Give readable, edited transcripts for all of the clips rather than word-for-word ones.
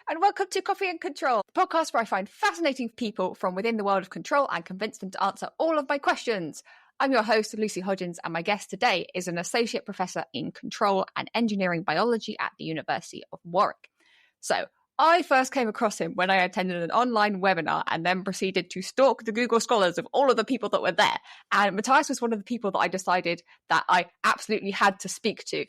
and welcome to Coffee and Control, the podcast where I find fascinating people from within the world of control and convince them to answer all of my questions. I'm your host, Lucy Hodgins, and my guest today is an associate professor in control and engineering biology at the University of Warwick. So, I first came across him when I attended an online webinar and then proceeded to stalk the Google Scholars of all of the people that were there. And Mathias was one of the people that I decided that I absolutely had to speak to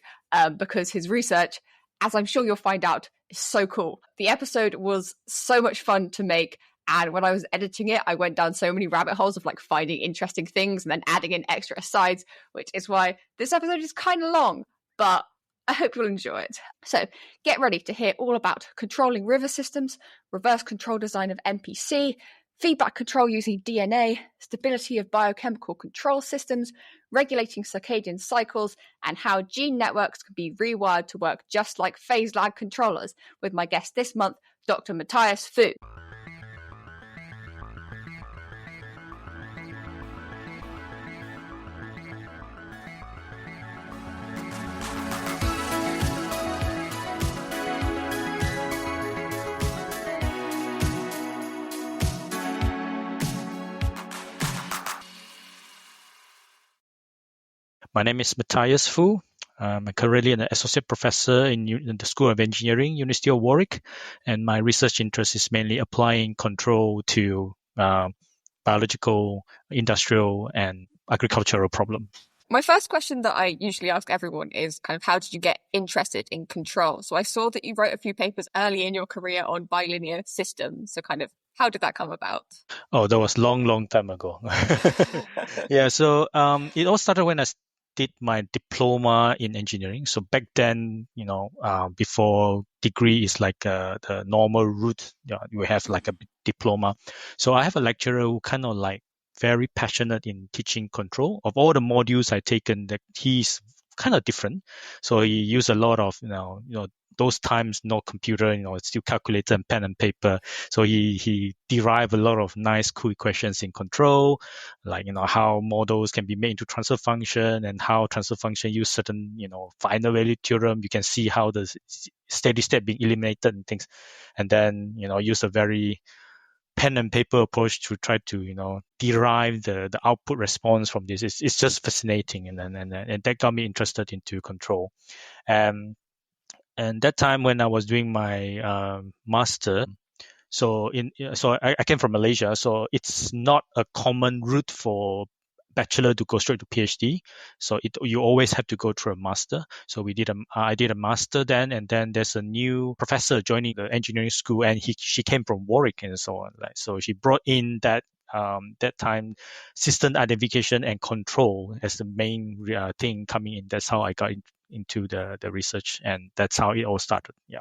because his research, as I'm sure you'll find out, is so cool. The episode was so much fun to make. And when I was editing it, I went down so many rabbit holes of like finding interesting things and then adding in extra asides, which is why this episode is kind of long, but I hope you'll enjoy it. So get ready to hear all about controlling river systems, reverse control design of MPC, feedback control using DNA, stability of biochemical control systems, regulating circadian cycles, and how gene networks can be rewired to work just like phase lag controllers with my guest this month, Dr. Mathias Foo. My name is Mathias Foo. I'm currently an associate professor in the School of Engineering, University of Warwick, and my research interest is mainly applying control to biological, industrial, and agricultural problems. My first question that I usually ask everyone is kind of how did you get interested in control? So I saw that you wrote a few papers early in your career on bilinear systems. So kind of how did that come about? Oh, that was long time ago. Yeah, so it all started when I did my diploma in engineering. So back then, before degree is like the normal route, you have like a diploma. So I have a lecturer who kind of like very passionate in teaching control. Of all the modules I taken, that he's kind of different. So he used a lot of, those times, no computer, it's still calculator and pen and paper. So he derived a lot of nice, cool equations in control, like, how models can be made into transfer function and how transfer function use certain, final value theorem. You can see how the steady state being eliminated and things. And then, use a very pen and paper approach to try to, derive the output response from this. It's just fascinating. And that got me interested into control. And that time when I was doing my master, so I came from Malaysia, so it's not a common route for bachelor to go straight to PhD. So you always have to go through a master. So I did a master then, and then there's a new professor joining the engineering school, and she came from Warwick and so on. So she brought in that time system identification and control as the main thing coming in. That's how I got into the research, and that's how it all started. Yeah.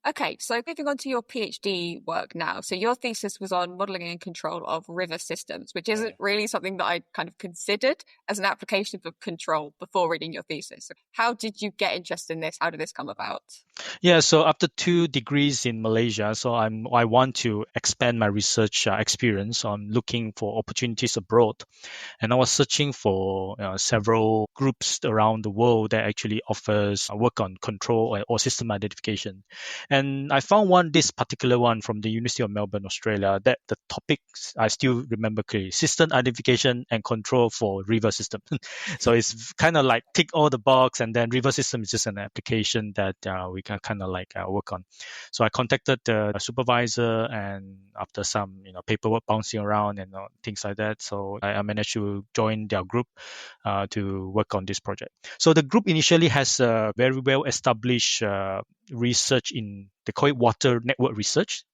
Okay, so moving on to your PhD work now. So your thesis was on modelling and control of river systems, which isn't really something that I kind of considered as an application of control before reading your thesis. So how did you get interested in this? How did this come about? Yeah, so after 2 degrees in Malaysia, so I want to expand my research experience. So I'm looking for opportunities abroad. And I was searching for several groups around the world that actually offers work on control or system identification. And I found this particular one from the University of Melbourne, Australia, that the topics I still remember clearly: system identification and control for river system. So it's kind of like tick all the box, and then river system is just an application that we can kind of like work on. So I contacted the supervisor, and after some paperwork bouncing around and things like that, so I managed to join their group to work on this project. So the group initially has a very well established research they call it water network research.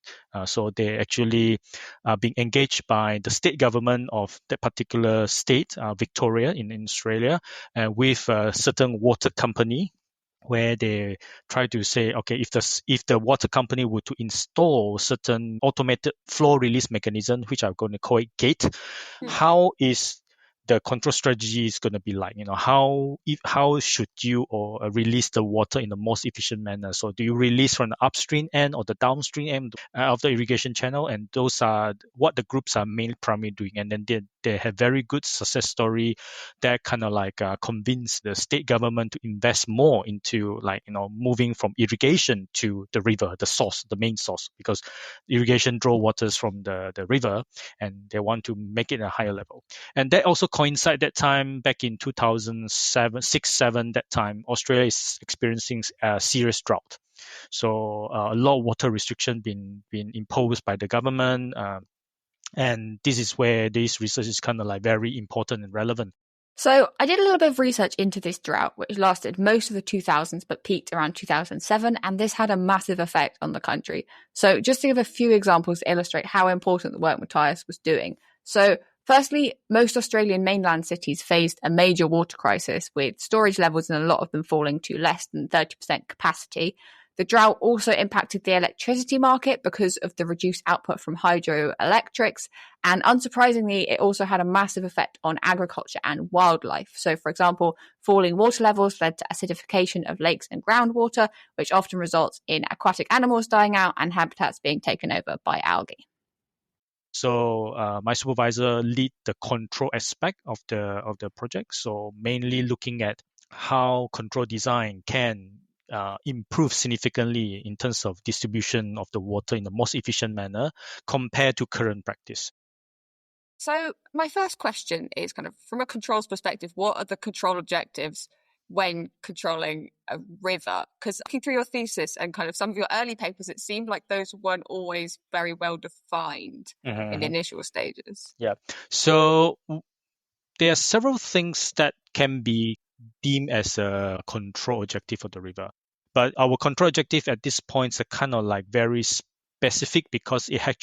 So they actually are being engaged by the state government of that particular state, Victoria in Australia, with a certain water company, where they try to say, okay, if the water company were to install certain automated flow release mechanism, which I'm going to call it GATE, how is the control strategy is going to be like? How should you release the water in the most efficient manner? So do you release from the upstream end or the downstream end of the irrigation channel? And those are what the groups are primarily doing. And then they have very good success story that kind of like convince the state government to invest more into moving from irrigation to the river, the main source, because irrigation draw waters from the river, and they want to make it a higher level. And that also coincide that time back in 2007, 6, 7. That time Australia is experiencing a serious drought. So a lot of water restriction been imposed by the government, and this is where this research is kind of like very important and relevant. So I did a little bit of research into this drought, which lasted most of the 2000s but peaked around 2007, and this had a massive effect on the country. So just to give a few examples to illustrate how important the work Mathias was doing. So firstly, most Australian mainland cities faced a major water crisis, with storage levels in a lot of them falling to less than 30% capacity. The drought also impacted the electricity market because of the reduced output from hydroelectrics. And unsurprisingly, it also had a massive effect on agriculture and wildlife. So, for example, falling water levels led to acidification of lakes and groundwater, which often results in aquatic animals dying out and habitats being taken over by algae. So my supervisor lead the control aspect of the project. So mainly looking at how control design can improve significantly in terms of distribution of the water in the most efficient manner compared to current practice. So my first question is kind of from a controls perspective, what are the control objectives when controlling a river? Because looking through your thesis and kind of some of your early papers, it seemed like those weren't always very well defined in the initial stages. Yeah. So there are several things that can be deemed as a control objective of the river. But our control objective at this point is kind of like very specific because it had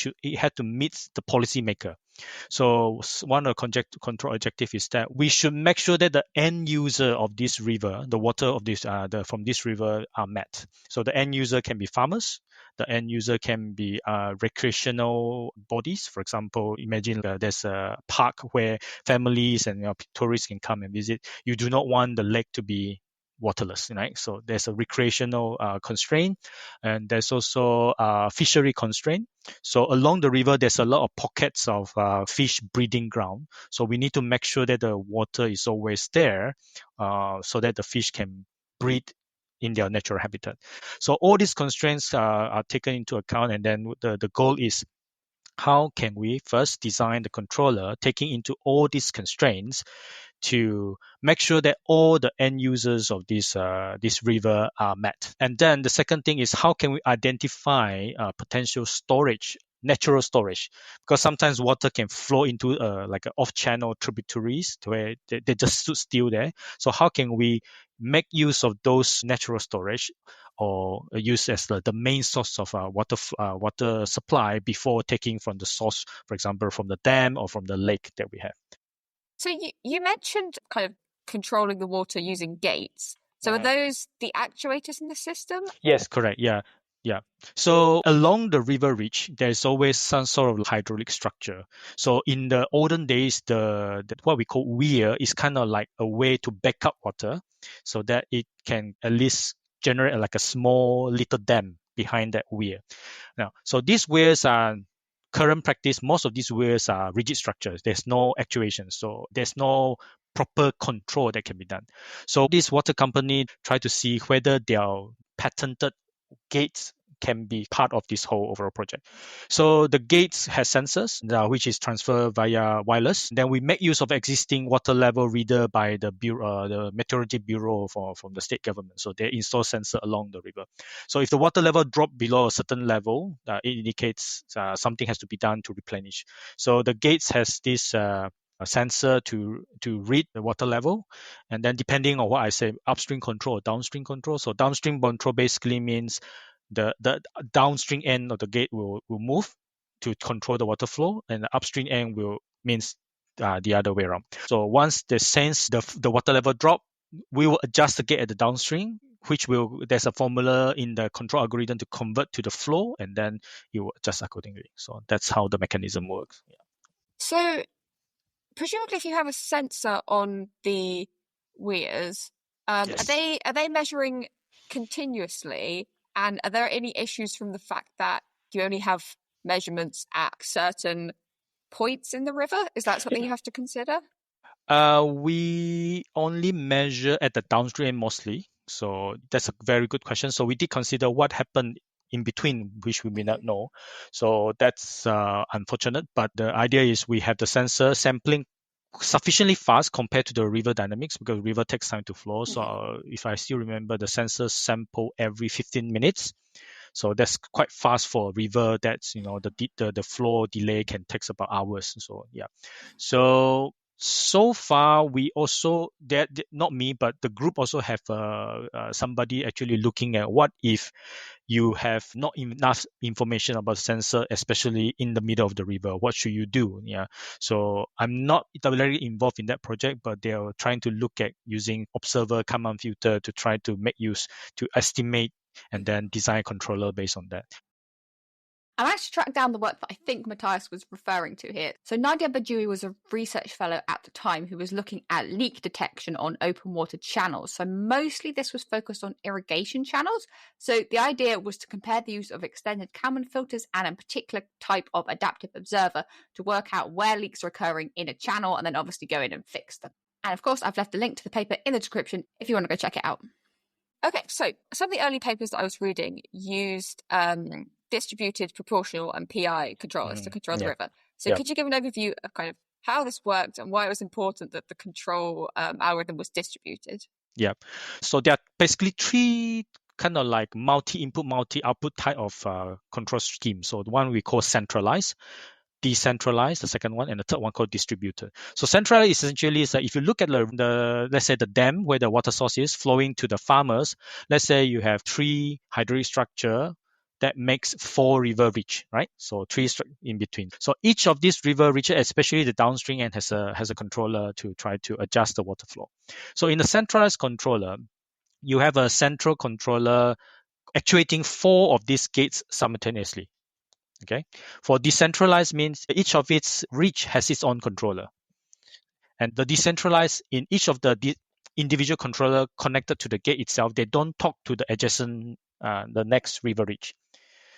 to meet the policymaker. So one of the control objective is that we should make sure that the end user of this river, the water of this from this river, are met. So the end user can be farmers. The end user can be recreational bodies. For example, imagine there's a park where families and tourists can come and visit. You do not want the lake to be waterless, right? So there's a recreational constraint, and there's also a fishery constraint. So along the river, there's a lot of pockets of fish breeding ground. So we need to make sure that the water is always there, so that the fish can breed in their natural habitat. So all these constraints are taken into account, and then the goal is how can we first design the controller taking into all these constraints to make sure that all the end users of this river are met. And then the second thing is how can we identify potential storage, natural storage, because sometimes water can flow into like off-channel tributaries where they just stood still there. So how can we make use of those natural storage or use as the main source of water supply before taking from the source, for example, from the dam or from the lake that we have. So you mentioned kind of controlling the water using gates. So are those the actuators in the system? Yes, correct. Yeah. Yeah. So along the river ridge, there's always some sort of hydraulic structure. So in the olden days, the what we call weir is kind of like a way to back up water so that it can at least generate like a small little dam behind that weir. Now, so these weirs are current practice. Most of these weirs are rigid structures. There's no actuation. So there's no proper control that can be done. So this water company try to see whether their patented gates can be part of this whole overall project. So the gates has sensors, which is transferred via wireless. Then we make use of existing water level reader by the bureau, the meteorology bureau from the state government. So they install sensor along the river. So if the water level drop below a certain level, it indicates something has to be done to replenish. So the gates has this a sensor to read the water level, and then depending on what I say, upstream control, downstream control. So downstream control basically means the downstream end of the gate will move to control the water flow, and the upstream end will means the other way around. So once they sense the water level drop, we will adjust the gate at the downstream, which will there's a formula in the control algorithm to convert to the flow, and then it will adjust accordingly. So that's how the mechanism works. Yeah. So presumably if you have a sensor on the weirs, Yes. are they measuring continuously? And are there any issues from the fact that you only have measurements at certain points in the river? Is that something you have to consider? We only measure at the downstream mostly. So that's a very good question. So we did consider what happened in between, which we may not know. So that's unfortunate. But the idea is we have the sensor sampling sufficiently fast compared to the river dynamics, because river takes time to flow. So if I still remember, the sensors sample every 15 minutes. So that's quite fast for a river. That's, the flow delay can take about hours. So yeah. So far we also, that not me, but the group also have somebody actually looking at what if you have not enough information about sensor, especially in the middle of the river. What should you do? Yeah. So I'm not directly involved in that project, but they are trying to look at using observer Kalman filter to try to make use to estimate and then design a controller based on that. I managed to track down the work that I think Mathias was referring to here. So Nadia Bajoui was a research fellow at the time who was looking at leak detection on open water channels. So mostly this was focused on irrigation channels. So the idea was to compare the use of extended Kalman filters and a particular type of adaptive observer to work out where leaks are occurring in a channel, and then obviously go in and fix them. And of course, I've left a link to the paper in the description if you want to go check it out. Okay, so some of the early papers that I was reading used distributed, proportional, and PI controllers to control the river. So could you give an overview of kind of how this worked and why it was important that the control algorithm was distributed? Yeah. So there are basically three kind of like multi-input, multi-output type of control scheme. So the one we call centralized, decentralized, the second one, and the third one called distributed. So centralized essentially is that if you look at the let's say the dam where the water source is flowing to the farmers, let's say you have 3 hydraulic structure that makes 4 river reach, right? So 3 in between. So each of these river reaches, especially the downstream end, has a controller to try to adjust the water flow. So in a centralized controller, you have a central controller actuating 4 of these gates simultaneously. Okay. For decentralized means each of its reach has its own controller. And the decentralized, in each of the individual controller connected to the gate itself, they don't talk to the adjacent, the next river reach.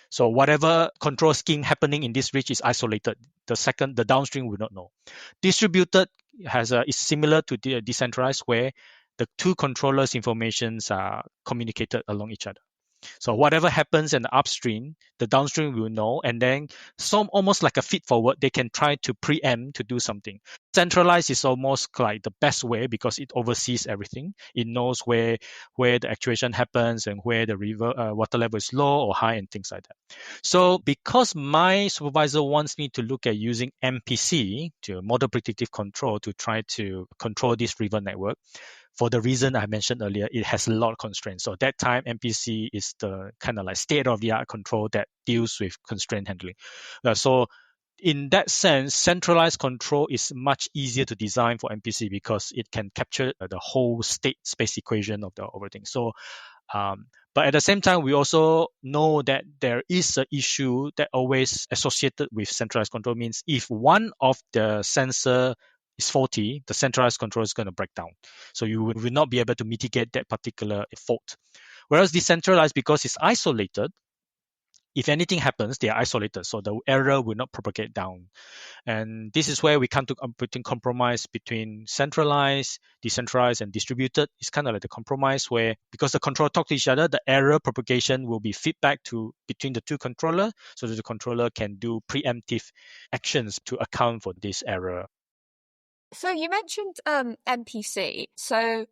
So whatever control scheme happening in this reach is isolated. The downstream will not know. Distributed is similar to the decentralized, where the 2 controllers' informations are communicated along each other. So whatever happens in the upstream, the downstream will know, and then some almost like a feed forward, they can try to preempt to do something. Centralized is almost like the best way because it oversees everything. It knows where the actuation happens and where the river water level is low or high and things like that. So because my supervisor wants me to look at using MPC, to model predictive control, to try to control this river network, for the reason I mentioned earlier, it has a lot of constraints. So at that time, MPC is the kind of like state-of-the-art control that deals with constraint handling. So in that sense, centralized control is much easier to design for MPC because it can capture the whole state space equation of the everything. So, but at the same time, we also know that there is an issue that always associated with centralized control, means if one of the sensor is faulty, the centralized control is going to break down. So you will not be able to mitigate that particular fault. Whereas decentralized, because it's isolated, if anything happens, they are isolated, so the error will not propagate down. And this is where we come to compromise between centralized, decentralized, and distributed. It's kind of like the compromise where, because the controller talk to each other, the error propagation will be feedback between the 2 controllers, so that the controller can do preemptive actions to account for this error. So you mentioned MPC. So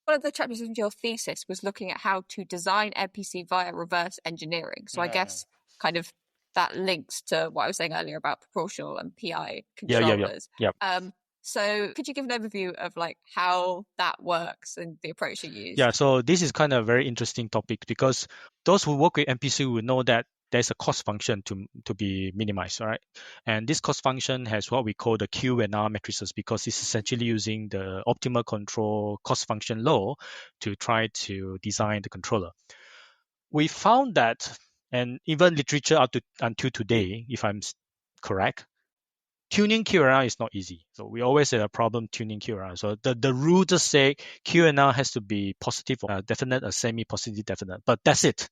one of the chapters in your thesis was looking at how to design MPC via reverse engineering. So I guess kind of that links to what I was saying earlier about proportional and PI controllers. Yeah. So could you give an overview of like how that works and the approach you use? Yeah, so this is kind of a very interesting topic because those who work with MPC will know that there's a cost function to be minimized, right? And this cost function has what we call the Q and R matrices because it's essentially using the optimal control cost function law to try to design the controller. We found that, and even literature until today, if I'm correct, tuning QNR is not easy. So we always have a problem tuning QNR. So the rule just say QNR has to be positive or definite or semi-positive definite, but that's it.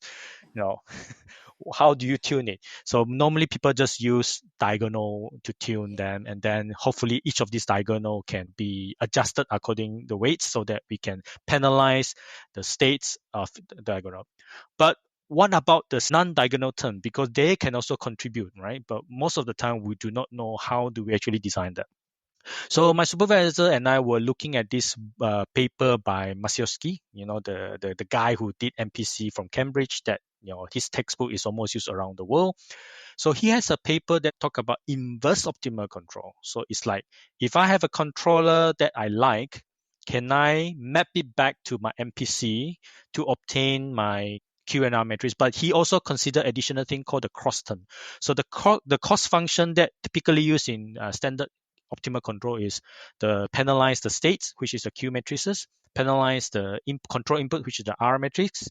how do you tune it? So normally people just use diagonal to tune them, and then hopefully each of these diagonal can be adjusted according the weights so that we can penalize the states of the diagonal. But what about the non-diagonal term? Because they can also contribute, right? But most of the time we do not know how do we actually design that. So my supervisor and I were looking at this paper by Masiowski, the guy who did MPC from Cambridge. That his textbook is almost used around the world. So he has a paper that talk about inverse optimal control. So it's like if I have a controller that I like, can I map it back to my MPC to obtain my QNR matrix? But he also considered additional thing called the cross term. So the cost function that typically used in standard optimal control is the penalize the states, which is the Q matrices, penalize the control input, which is the R matrix.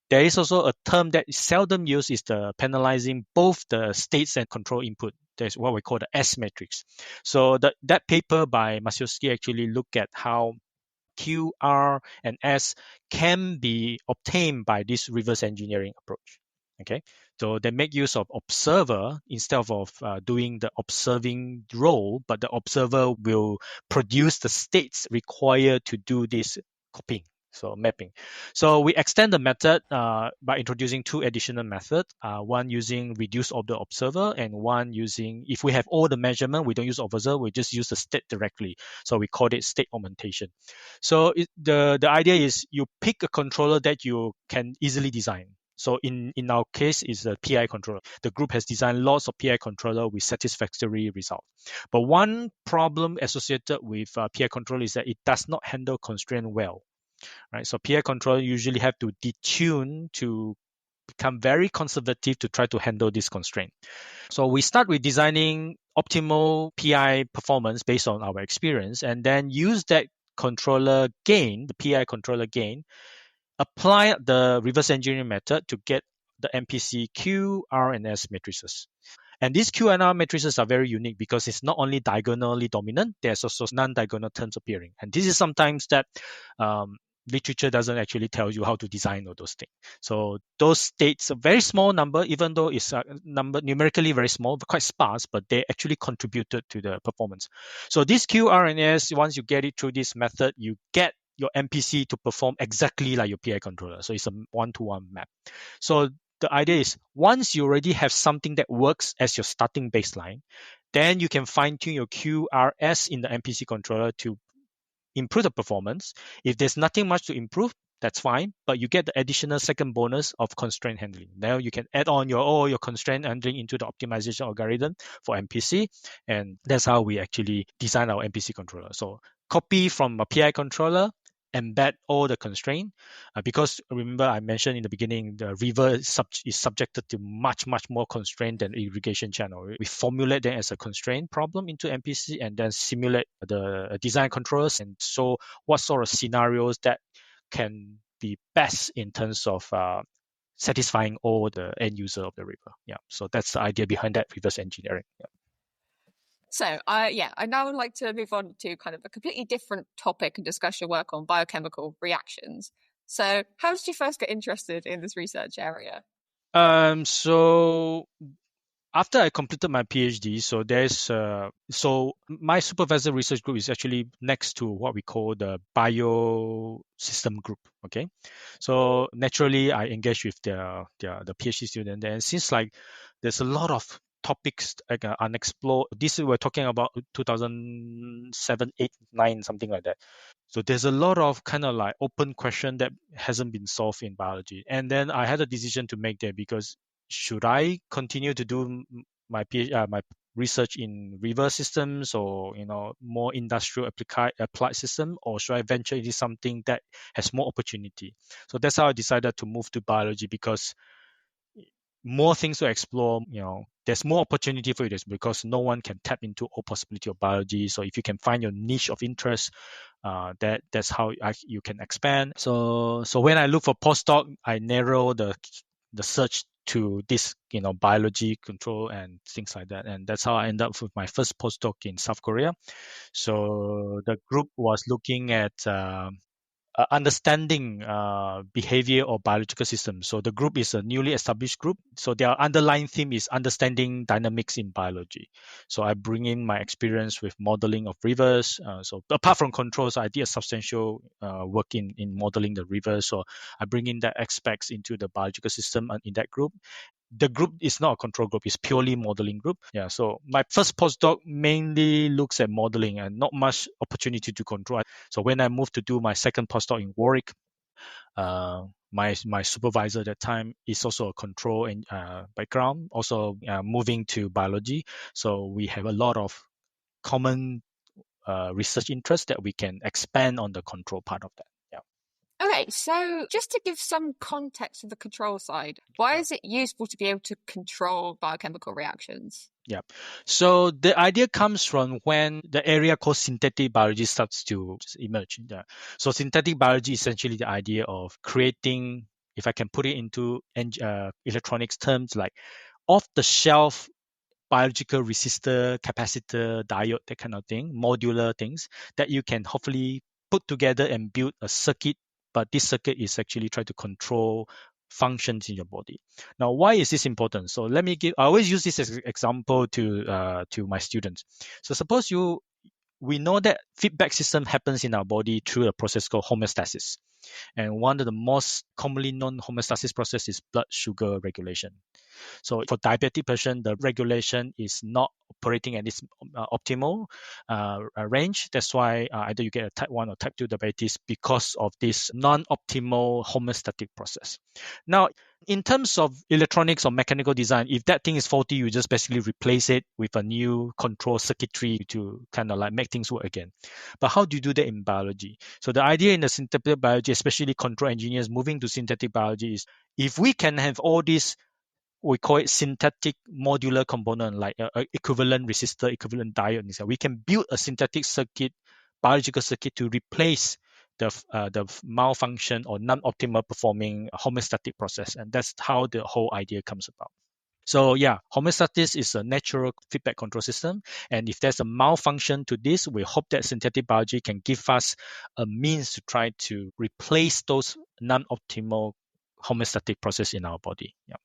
There is also a term that is seldom used, is the penalizing both the states and control input. That's what we call the S matrix. So that paper by Masiowski actually looked at how Q, R, and S can be obtained by this reverse engineering approach. Okay, so they make use of observer instead of doing the observing role, but the observer will produce the states required to do this copying. So mapping. So we extend the method by introducing two additional methods. One using reduced order observer, and one using, if we have all the measurement, we don't use observer, we just use the state directly. So we call it state augmentation. So the idea is you pick a controller that you can easily design. So in our case, is a PI controller. The group has designed lots of PI controller with satisfactory result. But one problem associated with PI controller is that it does not handle constraint well. Right? So PI controller usually have to detune to become very conservative to try to handle this constraint. So we start with designing optimal PI performance based on our experience, and then use that controller gain, the PI controller gain, apply the reverse engineering method to get the MPC Q, R, and S matrices. And these Q and R matrices are very unique because it's not only diagonally dominant, there's also non-diagonal terms appearing. And this is sometimes that literature doesn't actually tell you how to design all those things. So those states, a very small number, even though it's a number numerically very small, but quite sparse, but they actually contributed to the performance. So this Q, R, and S, once you get it through this method, you get your MPC to perform exactly like your PI controller. So it's a one-to-one map. So the idea is once you already have something that works as your starting baseline, then you can fine tune your QRS in the MPC controller to improve the performance. If there's nothing much to improve, that's fine, but you get the additional second bonus of constraint handling. Now you can add on all your constraint handling into the optimization algorithm for MPC, and that's how we actually design our MPC controller. So copy from a PI controller, embed all the constraint, because remember I mentioned in the beginning, the river is subjected to much more constraint than irrigation channel. We formulate them as a constraint problem into MPC and then simulate the design controllers, and so what sort of scenarios that can be best in terms of satisfying all the end user of the river. Yeah, so that's the idea behind that reverse engineering. Yeah. So, I now would like to move on to kind of a completely different topic and discuss your work on biochemical reactions. So, how did you first get interested in this research area? So after I completed my PhD, so my supervisor research group is actually next to what we call the biosystem group. Okay, so naturally I engage with the PhD student, and since like there's a lot of topics like unexplored. This we're talking about 2007, 8, 9, something like that. So there's a lot of kind of like open question that hasn't been solved in biology. And then I had a decision to make there, because should I continue to do my research in river systems, or more industrial applied system, or should I venture into something that has more opportunity? So that's how I decided to move to biology, because more things to explore, there's more opportunity for you, because no one can tap into all possibility of biology. So if you can find your niche of interest, that's how you can expand. So when I look for postdoc, I narrow the search to this, biology control and things like that, and that's how I end up with my first postdoc in South Korea. So the group was looking at understanding behavior or biological systems. So the group is a newly established group. So their underlying theme is understanding dynamics in biology. So I bring in my experience with modeling of rivers. So apart from controls, I did a substantial work in modeling the rivers. So I bring in that aspects into the biological system in that group. The group is not a control group, it's purely modeling group. Yeah, so my first postdoc mainly looks at modeling and not much opportunity to control. So when I moved to do my second postdoc in Warwick, my supervisor at that time is also a control and background, also moving to biology. So we have a lot of common research interests that we can expand on the control part of that. Yeah. Okay, so just to give some context to the control side, why is it useful to be able to control biochemical reactions? Yeah. So the idea comes from when the area called synthetic biology starts to emerge. Yeah. So synthetic biology is essentially the idea of creating, if I can put it into electronics terms, like off-the-shelf biological resistor, capacitor, diode, that kind of thing, modular things that you can hopefully put together and build a circuit. But this circuit is actually trying to control functions in your body. Now, why is this important? So let me give. I always use this as an example to my students. So suppose we know that feedback system happens in our body through a process called homeostasis. And one of the most commonly known homeostasis process is blood sugar regulation. So for diabetic person, the regulation is not operating at its optimal range. That's why either you get a type 1 or type 2 diabetes because of this non-optimal homeostatic process. Now, in terms of electronics or mechanical design, if that thing is faulty, you just basically replace it with a new control circuitry to kind of like make things work again. But how do you do that in biology? So the idea in the synthetic biology, especially control engineers moving to synthetic biology, is if we can have all these, we call it synthetic modular component, like equivalent resistor, equivalent diode. We can build a synthetic circuit, biological circuit, to replace the malfunction or non-optimal performing homeostatic process, and that's how the whole idea comes about. So yeah, homeostasis is a natural feedback control system, and if there's a malfunction to this, we hope that synthetic biology can give us a means to try to replace those non-optimal homeostatic process in our body. Yeah.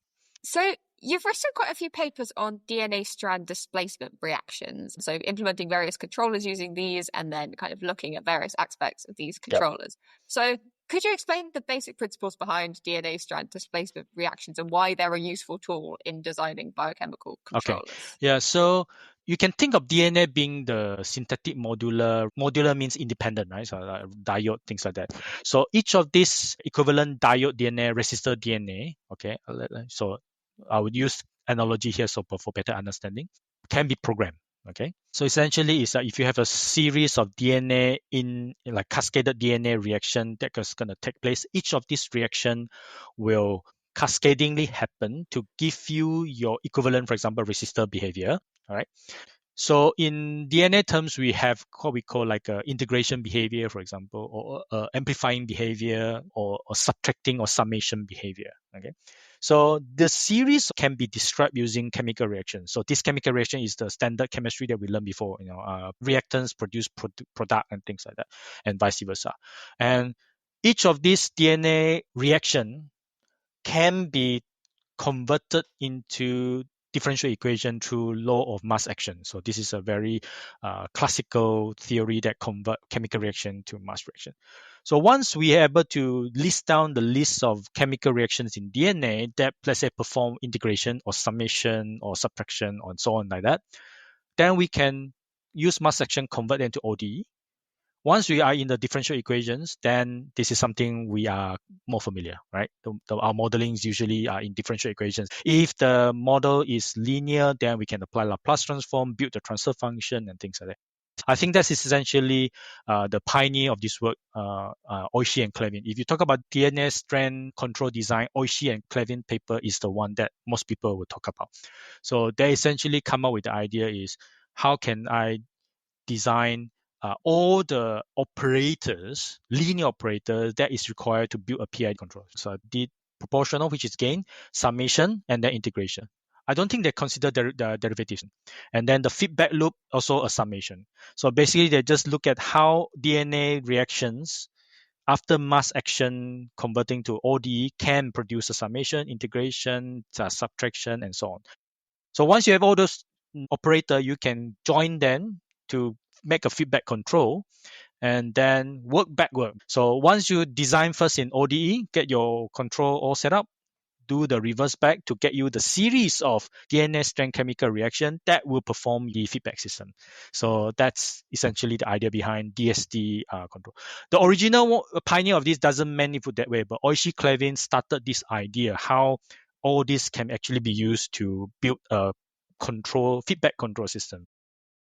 So you've written quite a few papers on DNA strand displacement reactions. So implementing various controllers using these and then kind of looking at various aspects of these controllers. Yep. So could you explain the basic principles behind DNA strand displacement reactions and why they're a useful tool in designing biochemical controllers? Okay. Yeah, so you can think of DNA being the synthetic modular. Modular means independent, right? So diode, things like that. So each of these equivalent diode DNA, resistor DNA, okay, so I would use analogy here so for better understanding, can be programmed. Okay, so essentially, is that if you have a series of DNA in like cascaded DNA reaction that is going to take place, each of these reaction will cascadingly happen to give you your equivalent, for example, resistor behavior. All right. So in DNA terms, we have what we call like a integration behavior, for example, or amplifying behavior, or subtracting or summation behavior. Okay. So the series can be described using chemical reactions. So this chemical reaction is the standard chemistry that we learned before. Reactants produce product and things like that, and vice versa. And each of these DNA reaction can be converted into differential equation through law of mass action. So this is a very classical theory that convert chemical reaction to mass reaction. So once we are able to list down the list of chemical reactions in DNA that, let's say, perform integration or summation or subtraction or so on like that, then we can use mass action, convert them to ODE. Once we are in the differential equations, then this is something we are more familiar, right? Our modelings usually are in differential equations. If the model is linear, then we can apply Laplace transform, build the transfer function, and things like that. I think that's essentially the pioneer of this work, Oishi and Clevin. If you talk about DNA strand control design, Oishi and Clevin paper is the one that most people will talk about. So they essentially come up with the idea is, how can I design all the operators, linear operators that is required to build a PID control. So I did proportional, which is gain, summation, and then integration. I don't think they consider the derivatives. And then the feedback loop, also a summation. So basically, they just look at how DNA reactions after mass action converting to ODE can produce a summation, integration, subtraction, and so on. So once you have all those operator, you can join them to make a feedback control and then work backward. So once you design first in ODE, get your control all set up, do the reverse back to get you the series of DNA strand chemical reaction that will perform the feedback system. So that's essentially the idea behind DSD control. The original pioneer of this doesn't mainly put that way, but Oishi Clevin started this idea how all this can actually be used to build a feedback control system.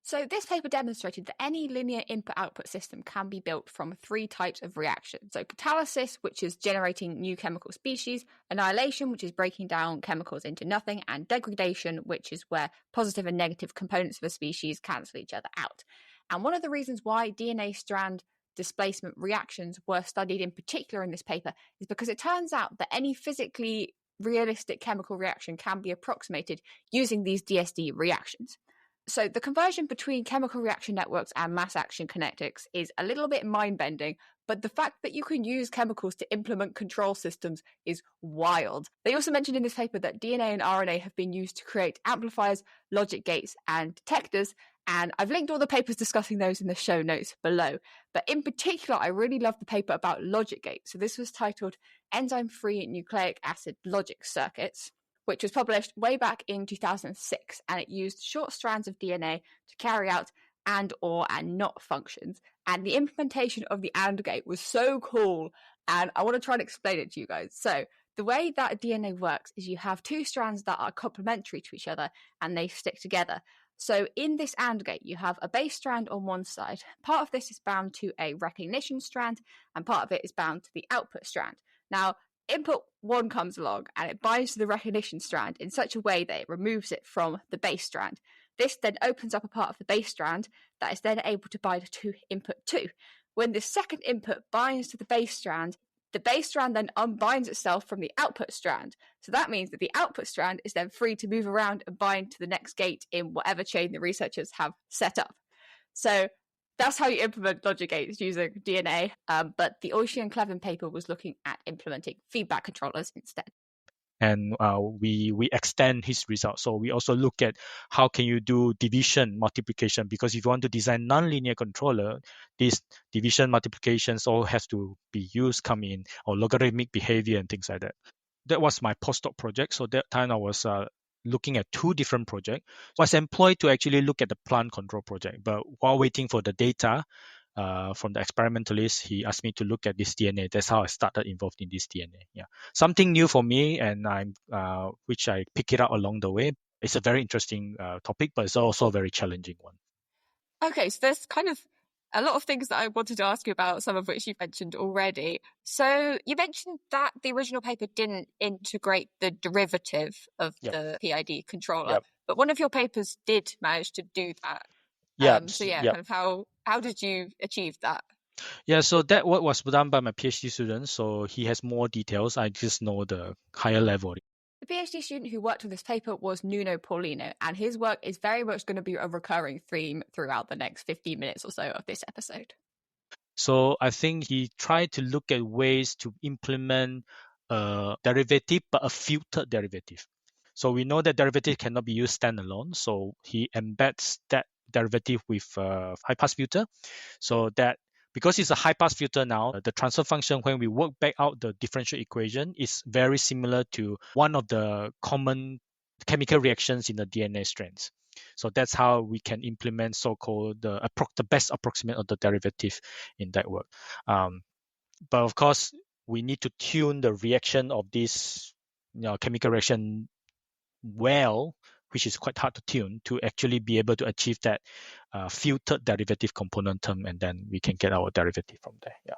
So this paper demonstrated that any linear input-output system can be built from 3 types of reaction. So catalysis, which is generating new chemical species, annihilation, which is breaking down chemicals into nothing, and degradation, which is where positive and negative components of a species cancel each other out. And one of the reasons why DNA strand displacement reactions were studied in particular in this paper is because it turns out that any physically realistic chemical reaction can be approximated using these DSD reactions. So the conversion between chemical reaction networks and mass action kinetics is a little bit mind-bending, but the fact that you can use chemicals to implement control systems is wild. They also mentioned in this paper that DNA and RNA have been used to create amplifiers, logic gates, and detectors, and I've linked all the papers discussing those in the show notes below. But in particular, I really love the paper about logic gates. So this was titled Enzyme-Free Nucleic Acid Logic Circuits, which was published way back in 2006, and it used short strands of DNA to carry out and, or, and not functions. And the implementation of the AND gate was so cool, and I want to try and explain it to you guys. So the way that DNA works is you have 2 strands that are complementary to each other, and they stick together. So in this AND gate, you have a base strand on one side. Part of this is bound to a recognition strand, and part of it is bound to the output strand. Now, input 1 comes along and it binds to the recognition strand in such a way that it removes it from the base strand. This then opens up a part of the base strand that is then able to bind to input 2. When the second input binds to the base strand then unbinds itself from the output strand. So that means that the output strand is then free to move around and bind to the next gate in whatever chain the researchers have set up. So that's how you implement logic gates using DNA, but the Oishi and Clevin paper was looking at implementing feedback controllers instead. And we extend his results. So we also look at how can you do division multiplication, because if you want to design nonlinear controller, these division multiplications all have to be used, come in, or logarithmic behavior and things like that. That was my postdoc project. So that time I was looking at 2 different projects. I was employed to actually look at the plant control project, but while waiting for the data from the experimentalist, he asked me to look at this DNA. That's how I started involved in this DNA. Yeah, something new for me, and which I pick it up along the way. It's a very interesting topic, but it's also a very challenging one. Okay, so there's kind of a lot of things that I wanted to ask you about, some of which you've mentioned already. So you mentioned that the original paper didn't integrate the derivative of the PID controller, but one of your papers did manage to do that. Kind of how did you achieve that? Yeah, so that work was done by my PhD student, so he has more details. I just know the higher level. The PhD student who worked on this paper was Nuno Paulino, and his work is very much going to be a recurring theme throughout the next 15 minutes or so of this episode. So I think he tried to look at ways to implement a derivative, but a filtered derivative. So we know that derivative cannot be used standalone. So he embeds that derivative with a high-pass filter, so that because it's a high-pass filter now, the transfer function, when we work back out the differential equation, is very similar to one of the common chemical reactions in the DNA strands. So that's how we can implement so-called the best approximate of the derivative in that work. But of course, we need to tune the reaction of this chemical reaction well, which is quite hard to tune, to actually be able to achieve that filtered derivative component term, and then we can get our derivative from there. Yeah.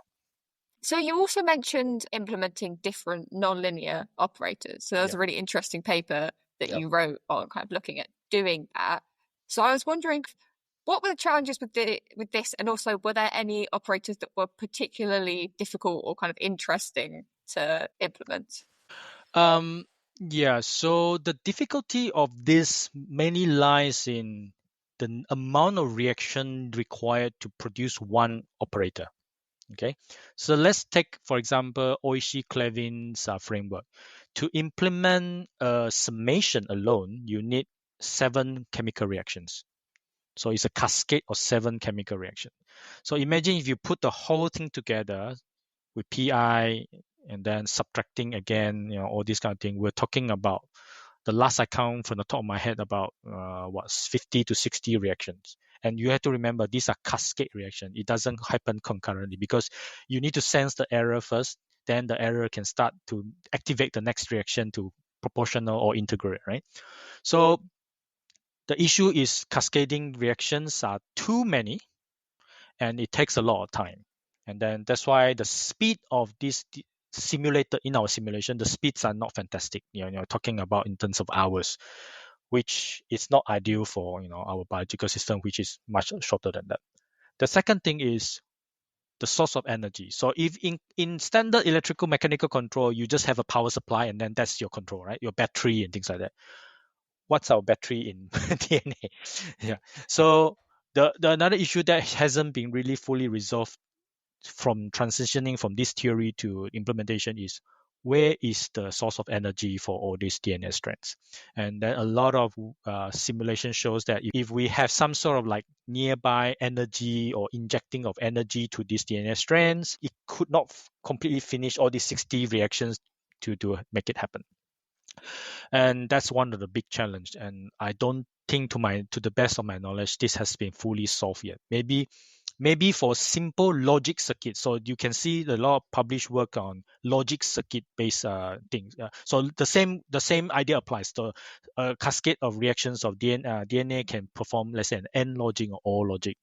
So you also mentioned implementing different nonlinear operators. So that was a really interesting paper that you wrote on kind of looking at doing that. So I was wondering, what were the challenges with this, and also were there any operators that were particularly difficult or kind of interesting to implement? So the difficulty of this mainly lies in the amount of reaction required to produce one operator. Okay, so let's take, for example, Oishi-Clevin's framework. To implement a summation alone, you need 7 chemical reactions. So it's a cascade of 7 chemical reactions. So imagine if you put the whole thing together with PI and then subtracting again, all this kind of thing. We're talking about, the last I count from the top of my head, about 50 to 60 reactions. And you have to remember, these are cascade reactions. It doesn't happen concurrently because you need to sense the error first. Then the error can start to activate the next reaction to proportional or integrate, right? So the issue is cascading reactions are too many and it takes a lot of time. And then that's why the speed of this simulated in our simulation, the speeds are not fantastic. You're talking about in terms of hours, which is not ideal for our biological system, which is much shorter than that. The second thing is the source of energy. So if in standard electrical mechanical control, you just have a power supply and then that's your control, right? Your battery and things like that. What's our battery in DNA? Yeah. So the another issue that hasn't been really fully resolved from transitioning from this theory to implementation is, where is the source of energy for all these DNA strands? And then a lot of simulation shows that if we have some sort of like nearby energy or injecting of energy to these DNA strands, it could not completely finish all these 60 reactions to make it happen. And that's one of the big challenge. And I don't think, to the best of my knowledge, this has been fully solved yet. Maybe for simple logic circuits. So you can see a lot of published work on logic circuit based things. So the same idea applies. The cascade of reactions of DNA can perform, let's say, an AND logic or OR logic.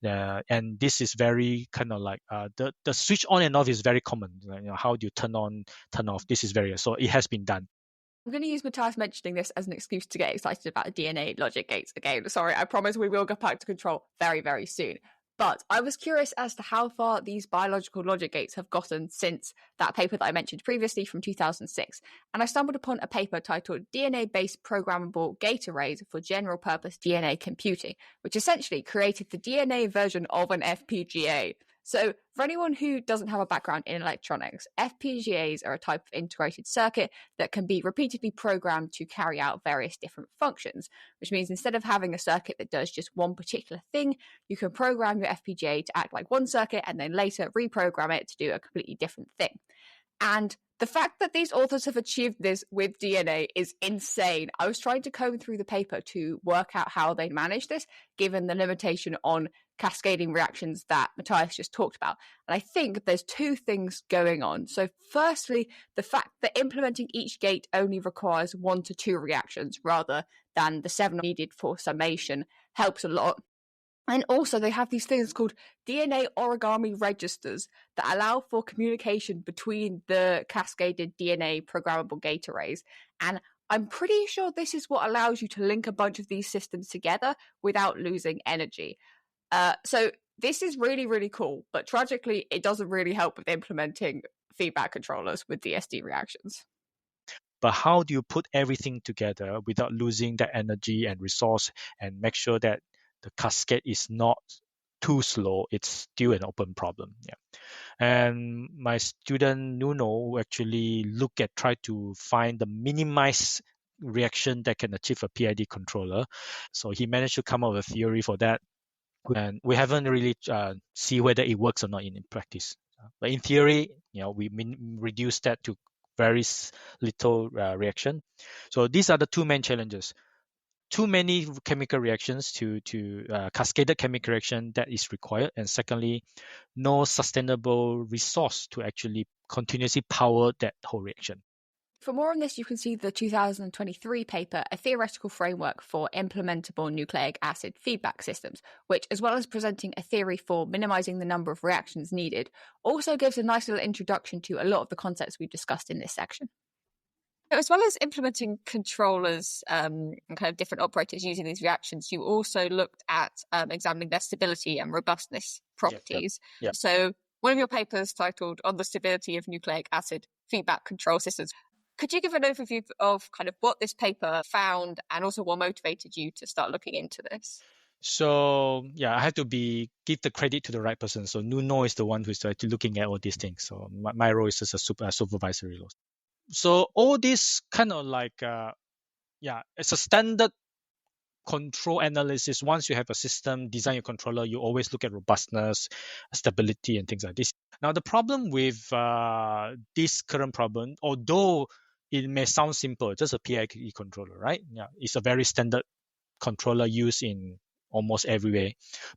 And this is very kind of like the switch on and off is very common. How do you turn on, turn off? This is very, so it has been done. I'm going to use Mathias mentioning this as an excuse to get excited about DNA logic gates again. Sorry, I promise we will get back to control very, very soon. But I was curious as to how far these biological logic gates have gotten since that paper that I mentioned previously from 2006. And I stumbled upon a paper titled DNA-based programmable gate arrays for general purpose DNA computing, which essentially created the DNA version of an FPGA. So for anyone who doesn't have a background in electronics, FPGAs are a type of integrated circuit that can be repeatedly programmed to carry out various different functions, which means instead of having a circuit that does just one particular thing, you can program your FPGA to act like one circuit and then later reprogram it to do a completely different thing. And the fact that these authors have achieved this with DNA is insane. I was trying to comb through the paper to work out how they managed this, given the limitation on cascading reactions that Mathias just talked about. And I think there's two things going on. So firstly, the fact that implementing each gate only requires 1 to 2 reactions rather than the 7 needed for summation helps a lot. And also, they have these things called DNA origami registers that allow for communication between the cascaded DNA programmable gate arrays. And I'm pretty sure this is what allows you to link a bunch of these systems together without losing energy. So this is really, really cool. But tragically, it doesn't really help with implementing feedback controllers with DSD reactions. But how do you put everything together without losing that energy and resource and make sure that the cascade is not too slow? It's still an open problem. Yeah. And my student Nuno actually try to find the minimized reaction that can achieve a PID controller. So he managed to come up with a theory for that. And we haven't really see whether it works or not in practice. But in theory, we reduce that to very little reaction. So these are the two main challenges. Too many chemical reactions to cascaded chemical reaction that is required. And secondly, no sustainable resource to actually continuously power that whole reaction. For more on this, you can see the 2023 paper, A Theoretical Framework for Implementable Nucleic Acid Feedback Systems, which, as well as presenting a theory for minimizing the number of reactions needed, also gives a nice little introduction to a lot of the concepts we've discussed in this section. As well as implementing controllers and kind of different operators using these reactions, you also looked at examining their stability and robustness properties. Yep. So one of your papers titled On the Stability of Nucleic Acid Feedback Control Systems. Could you give an overview of kind of what this paper found and also what motivated you to start looking into this? So yeah, I have to give the credit to the right person. So Nuno is the one who's actually looking at all these things. So my role is just a supervisory role. So all this kind of like it's a standard control analysis. Once you have a system, design your controller, you always look at robustness, stability, and things like this. Now, the problem with this current problem, although it may sound simple, just a PIE controller, right? Yeah, it's a very standard controller used in almost everywhere.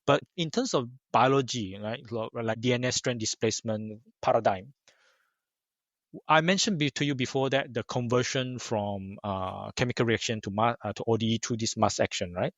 But in terms of biology, right, like DNA strand displacement paradigm, I mentioned to you before that the conversion from chemical reaction to ODE through this mass action, right?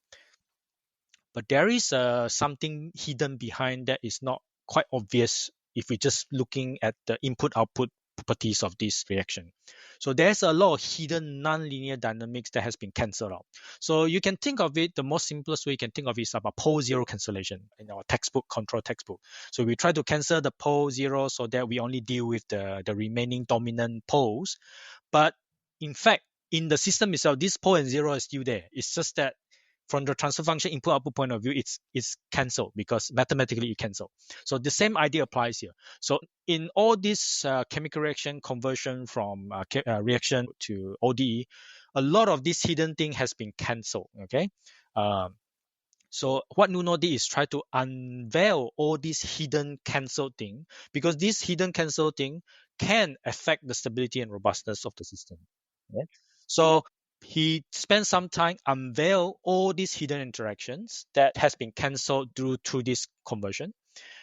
But there is something hidden behind that is not quite obvious if we're just looking at the input-output properties of this reaction. So there's a lot of hidden nonlinear dynamics that has been cancelled out. So you can think of it, the most simplest way you can think of it is about pole zero cancellation in our control textbook. So we try to cancel the pole zero so that we only deal with the remaining dominant poles. But in fact, in the system itself, this pole and zero is still there. It's just that from the transfer function input output point of view, it's cancelled because mathematically it cancelled. So the same idea applies here. So in all this chemical reaction conversion from reaction to ODE, a lot of this hidden thing has been cancelled. Okay. So what Nuno did is try to unveil all these hidden cancelled thing, because this hidden cancelled thing can affect the stability and robustness of the system. Right? So he spent some time unveil all these hidden interactions that has been cancelled through this conversion,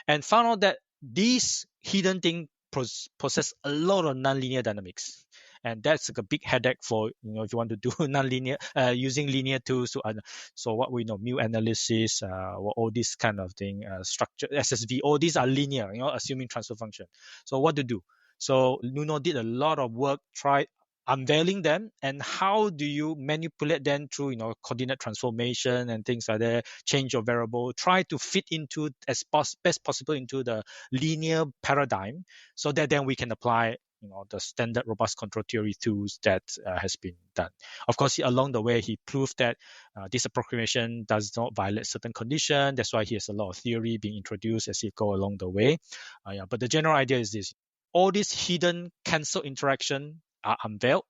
and found out that these hidden thing possess a lot of nonlinear dynamics, and that's like a big headache for if you want to do nonlinear using linear tools to so what we know mu analysis, all this kind of thing, structure SSV, all these are linear, assuming transfer function. So what to do? So Nuno did a lot of work, tried unveiling them, and how do you manipulate them through coordinate transformation and things like that, change your variable, try to fit into as best possible into the linear paradigm, so that then we can apply the standard robust control theory tools that has been done. Of course, along the way he proved that this approximation does not violate certain condition. That's why he has a lot of theory being introduced as he go along the way. But the general idea is this: all these hidden cancel interaction are unveiled,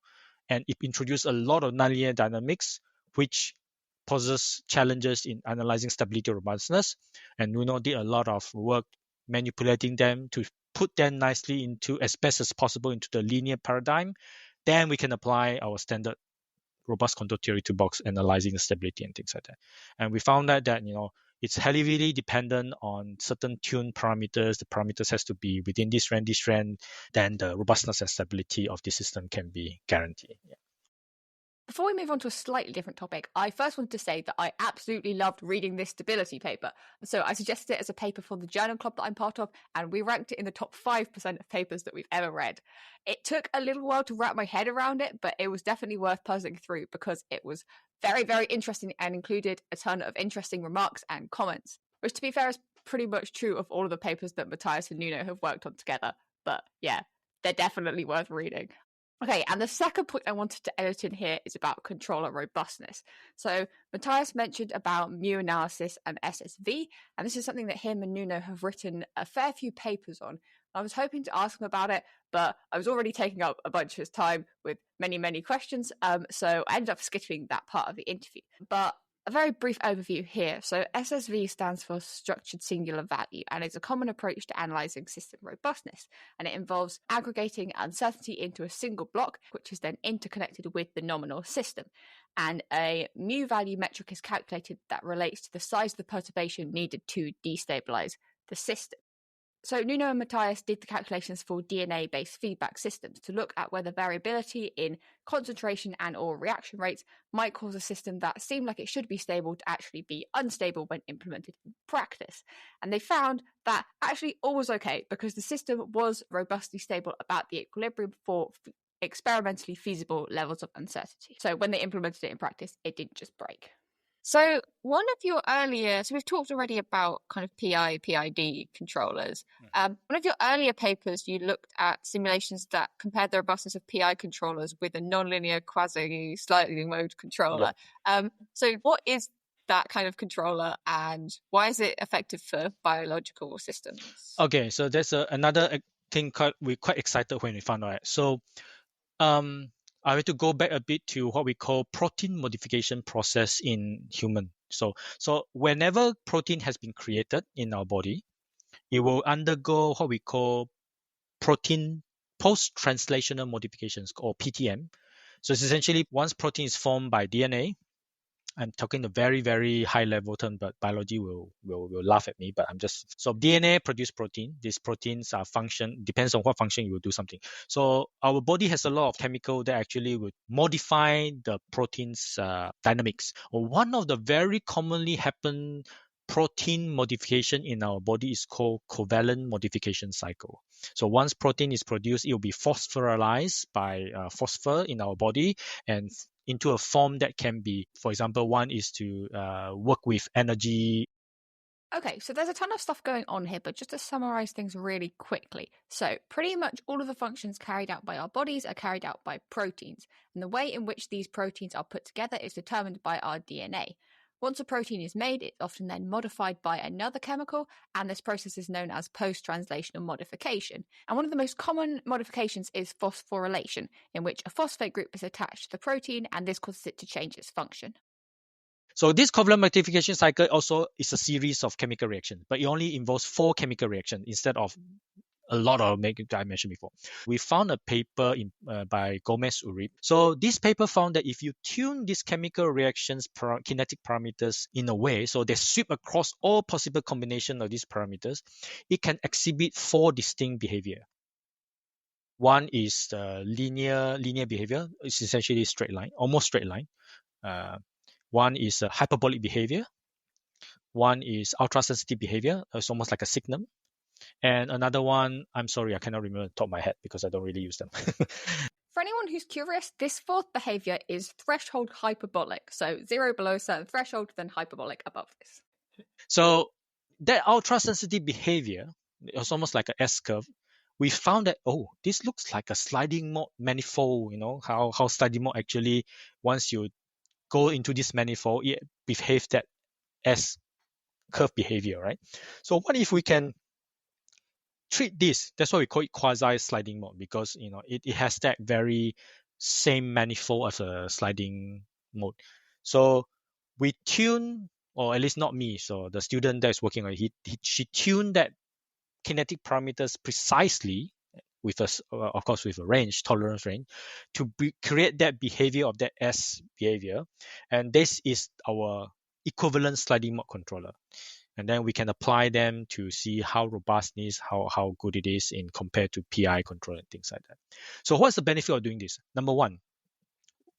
and it introduced a lot of nonlinear dynamics, which poses challenges in analyzing stability or robustness. And Nuno did a lot of work manipulating them to put them nicely into, as best as possible, into the linear paradigm. Then we can apply our standard robust control theory to box analyzing the stability and things like that. And we found out that it's heavily dependent on certain tuned parameters. The parameters has to be within this strand, then the robustness and stability of the system can be guaranteed. Yeah. Before we move on to a slightly different topic, I first wanted to say that I absolutely loved reading this stability paper. So I suggested it as a paper for the journal club that I'm part of, and we ranked it in the top 5% of papers that we've ever read. It took a little while to wrap my head around it, but it was definitely worth puzzling through because it was very, very interesting and included a ton of interesting remarks and comments, which, to be fair, is pretty much true of all of the papers that Mathias and Nuno have worked on together. But yeah, they're definitely worth reading. Okay, and the second point I wanted to edit in here is about controller robustness. So Mathias mentioned about mu analysis and SSV, and this is something that him and Nuno have written a fair few papers on. I was hoping to ask him about it, but I was already taking up a bunch of his time with many, many questions, so I ended up skipping that part of the interview. But a very brief overview here. So SSV stands for structured singular value, and it's a common approach to analysing system robustness. And it involves aggregating uncertainty into a single block, which is then interconnected with the nominal system. And a mu value metric is calculated that relates to the size of the perturbation needed to destabilise the system. So Nuno and Mathias did the calculations for DNA-based feedback systems to look at whether variability in concentration and or reaction rates might cause a system that seemed like it should be stable to actually be unstable when implemented in practice. And they found that actually all was okay because the system was robustly stable about the equilibrium for experimentally feasible levels of uncertainty. So when they implemented it in practice, it didn't just break. So one of your earlier, so we've talked already about kind of PID controllers. One of your earlier papers, you looked at simulations that compared the robustness of PI controllers with a nonlinear quasi-sliding mode controller. So what is that kind of controller, and why is it effective for biological systems? Okay, so there's another thing we're quite excited when we found out. So I have to go back a bit to what we call protein modification process in human. So whenever protein has been created in our body, it will undergo what we call protein post-translational modifications, or PTM. So it's essentially once protein is formed by DNA. I'm talking a very, very high level term, but biology will laugh at me. But I'm just, so DNA produce protein. These proteins are function, depends on what function you will do something. So our body has a lot of chemical that actually would modify the protein's dynamics. Or one of the very commonly happen protein modification in our body is called covalent modification cycle. So once protein is produced, it will be phosphorylized by phosphor in our body and into a form that can be, for example, one is to work with energy. Okay, so there's a ton of stuff going on here, but just to summarize things really quickly. So pretty much all of the functions carried out by our bodies are carried out by proteins, and the way in which these proteins are put together is determined by our DNA. Once a protein is made, it's often then modified by another chemical, and this process is known as post-translational modification. And one of the most common modifications is phosphorylation, in which a phosphate group is attached to the protein, and this causes it to change its function. So this covalent modification cycle also is a series of chemical reactions, but it only involves 4 chemical reactions instead of a lot of that I mentioned before. We found a paper by Gomez-Uribe. So this paper found that if you tune these chemical reactions kinetic parameters in a way, so they sweep across all possible combination of these parameters, it can exhibit 4 distinct behavior. One is linear behavior. It's essentially straight line, almost straight line. One is hyperbolic behavior. One is ultra-sensitive behavior. It's almost like a signum. And another one, I'm sorry, I cannot remember the top of my head because I don't really use them. For anyone who's curious, this fourth behavior is threshold hyperbolic. So 0 below a certain threshold, then hyperbolic above this. So that ultra-sensitive behavior, it's almost like an S-curve. We found that, this looks like a sliding mode manifold, how sliding mode actually, once you go into this manifold, it behaves that S-curve behavior, right? So what if we can treat this? That's why we call it quasi-sliding mode, because it has that very same manifold as a sliding mode. So we tune, or at least not me, so the student that is working on it, she tuned that kinetic parameters precisely with of course with a range, tolerance range, to create that behavior of that S behavior. And this is our equivalent sliding mode controller. And then we can apply them to see how robust it is, how good it is in compared to PI control and things like that. So what's the benefit of doing this? Number one,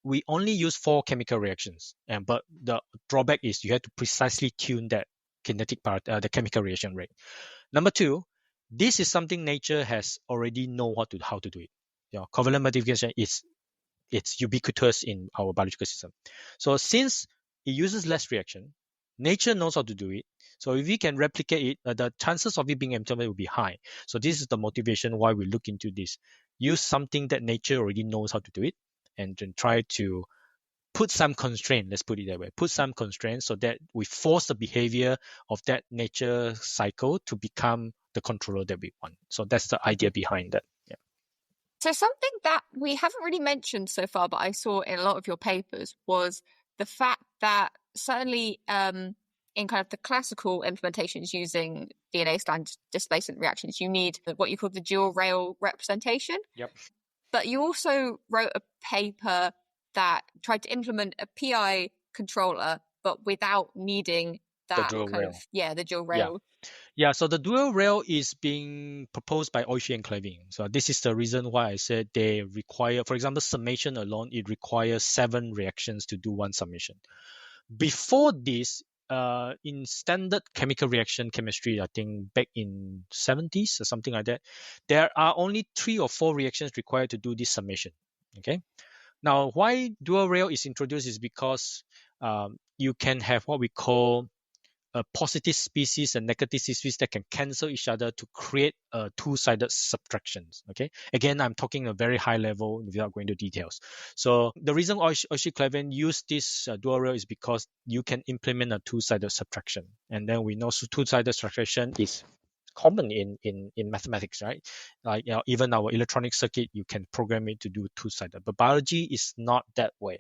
we only use 4 chemical reactions, but the drawback is you have to precisely tune that kinetic part, the chemical reaction rate. Number two, this is something nature has already know how to do it. Covalent modification it's ubiquitous in our biological system. So since it uses less reaction, nature knows how to do it. So if we can replicate it, the chances of it being implemented will be high. So this is the motivation why we look into this. Use something that nature already knows how to do it, and then try to put some constraint, let's put it that way, put some constraints so that we force the behavior of that nature cycle to become the controller that we want. So that's the idea behind that. Yeah. So something that we haven't really mentioned so far, but I saw in a lot of your papers, was the fact that certainly in kind of the classical implementations using DNA strand displacement reactions, you need what you call the dual rail representation. Yep. But you also wrote a paper that tried to implement a PI controller, but without needing that dual kind rail. of, the dual rail. Yeah, so the dual rail is being proposed by Oishi and Clavin. So this is the reason why I said they require, for example, summation alone, it requires 7 reactions to do one summation. Before this, in standard chemical reaction chemistry, I think back in 70s or something like that, there are only 3 or 4 reactions required to do this summation. Okay. Now, why dual rail is introduced is because you can have what we call a positive species and negative species that can cancel each other to create a two-sided subtractions. Okay, again, I'm talking a very high level without going into details. So the reason Cauchy-Clavian used this dual rail is because you can implement a two-sided subtraction, and then we know two-sided subtraction is common in mathematics, right? Like, even our electronic circuit, you can program it to do two-sided, but biology is not that way.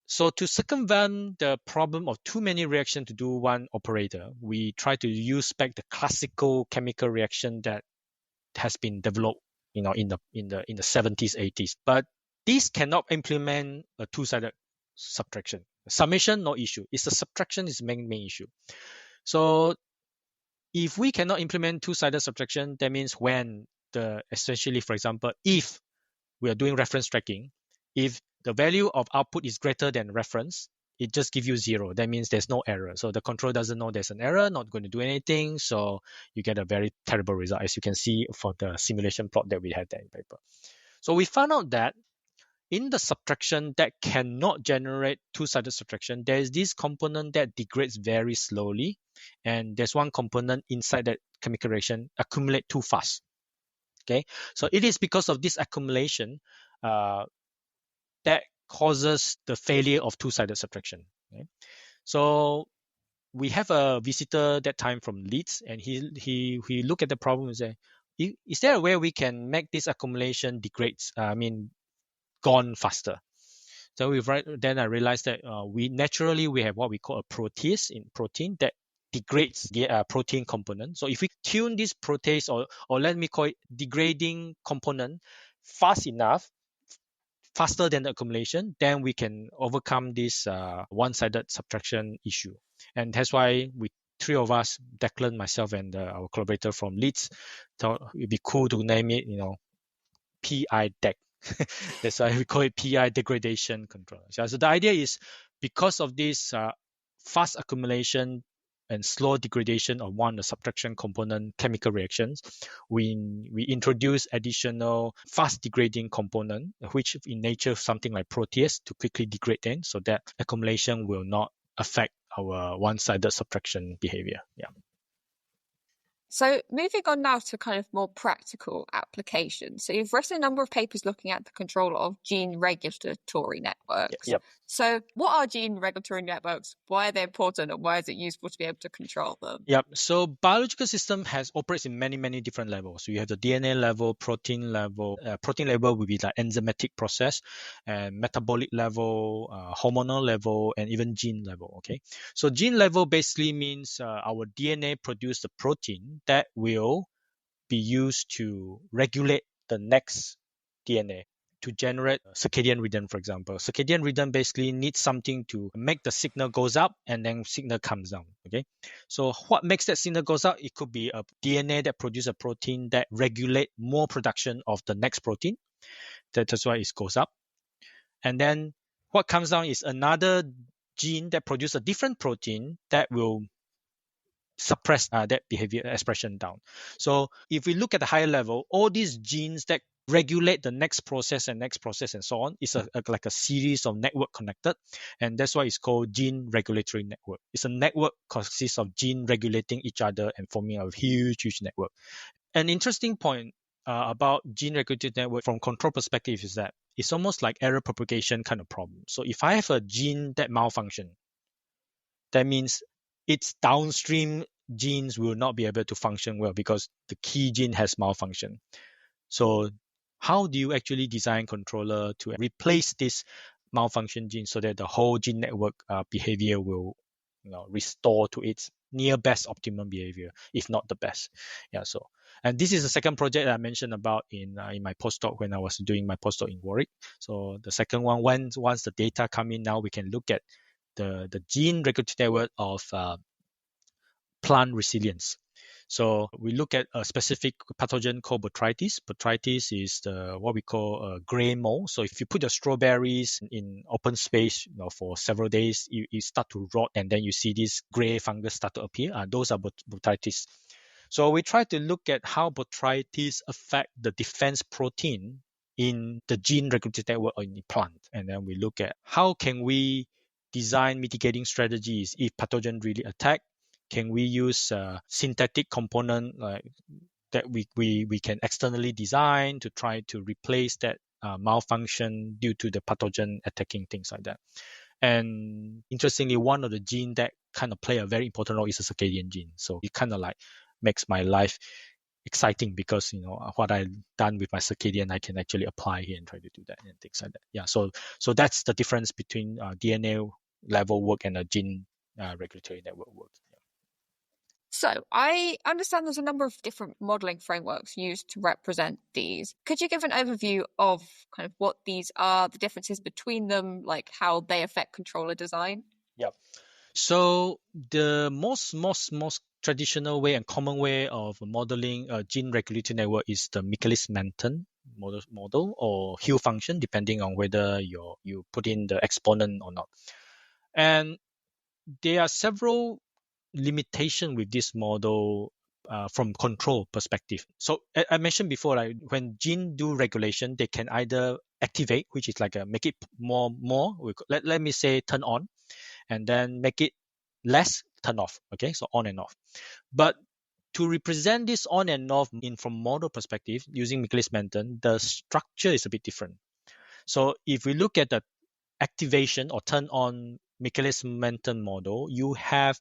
So to circumvent the problem of too many reactions to do one operator, we try to use back the classical chemical reaction that has been developed, in the 70s, 80s. But this cannot implement a two-sided subtraction. Summation, no issue. It's the subtraction is the main issue. So if we cannot implement two-sided subtraction, that means essentially, for example, if we are doing reference tracking, if the value of output is greater than reference, it just gives you 0. That means there's no error. So the control doesn't know there's an error, not going to do anything. So you get a very terrible result, as you can see for the simulation plot that we had there in paper. So we found out that in the subtraction that cannot generate two-sided subtraction, there is this component that degrades very slowly, and there's one component inside that chemical reaction accumulate too fast. Okay, so it is because of this accumulation that causes the failure of two-sided subtraction. Okay? So we have a visitor that time from Leeds, and he looked at the problem and said, "Is there a way we can make this accumulation gone faster?" So then I realized that we have what we call a protease in protein that degrades the protein component. So if we tune this protease, or let me call it degrading component, fast enough, faster than the accumulation, then we can overcome this one-sided subtraction issue. And that's why three of us, Declan, myself, and our collaborator from Leeds, thought it'd be cool to name it, PI DEC. That's why we call it PI degradation control. So the idea is, because of this fast accumulation and slow degradation of the subtraction component chemical reactions, we introduce additional fast degrading component, which in nature something like protease, to quickly degrade them, so that accumulation will not affect our one-sided subtraction behavior. Yeah. So moving on now to kind of more practical applications. So you've written a number of papers looking at the control of gene regulatory networks. Yep. So what are gene regulatory networks? Why are they important, and why is it useful to be able to control them? Yep. So biological system operates in many, many different levels. So you have the DNA level, protein level. Protein level will be like enzymatic process, and metabolic level, hormonal level, and even gene level. Okay. So gene level basically means our DNA produce the protein that will be used to regulate the next DNA, to generate circadian rhythm, for example. Circadian rhythm basically needs something to make the signal goes up and then signal comes down. Okay, so what makes that signal goes up? It could be a DNA that produces a protein that regulate more production of the next protein. That's why it goes up. And then what comes down is another gene that produces a different protein that will suppress that behavior expression down. So if we look at the higher level, all these genes that regulate the next process and so on is like a series of network connected, and that's why it's called gene regulatory network. It's a network consists of gene regulating each other and forming a huge network. An interesting point about gene regulatory network from control perspective is that it's almost like error propagation kind of problem. So if I have a gene that malfunction, that means its downstream genes will not be able to function well because the key gene has malfunction. So how do you actually design controller to replace this malfunction gene so that the whole gene network behavior will restore to its near best optimum behavior, if not the best? Yeah. So, and this is the second project that I mentioned about in my postdoc when I was doing my postdoc in Warwick. So the second one, once the data come in, now we can look at the gene regulatory network of plant resilience. So we look at a specific pathogen called botrytis. Botrytis is what we call a gray mold. So if you put your strawberries in open space for several days, you start to rot, and then you see this gray fungus start to appear. Those are botrytis. So we try to look at how botrytis affect the defense protein in the gene regulatory network in the plant. And then we look at how can we design mitigating strategies if pathogen really attack, can we use a synthetic component that we can externally design to try to replace that malfunction due to the pathogen attacking things like that. And interestingly, one of the genes that kind of play a very important role is a circadian gene. So it kind of like makes my life exciting because what I've done with my circadian, I can actually apply here and try to do that and things like that. Yeah. So that's the difference between DNA level work and a gene regulatory network work. Yeah. So I understand there's a number of different modeling frameworks used to represent these. Could you give an overview of kind of what these are, the differences between them, like how they affect controller design? Yeah. So the most traditional way and common way of modeling a gene regulatory network is the Michaelis-Menten model or Hill function, depending on whether you put in the exponent or not. And there are several limitations with this model from control perspective. So I mentioned before, like when gene do regulation, they can either activate, which is like make it more. Let me say turn on, and then make it less turn off. Okay, so on and off. But to represent this on and off from model perspective using Michaelis-Menten, the structure is a bit different. So if we look at the activation or turn on Michaelis-Menten model, you have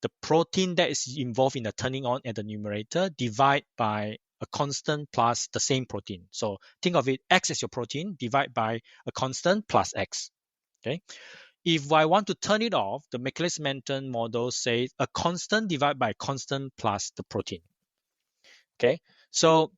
the protein that is involved in the turning on at the numerator divide by a constant plus the same protein. So think of it, X as your protein, divide by a constant plus X. Okay. If I want to turn it off, the Michaelis-Menten model says a constant divided by constant plus the protein. Okay. So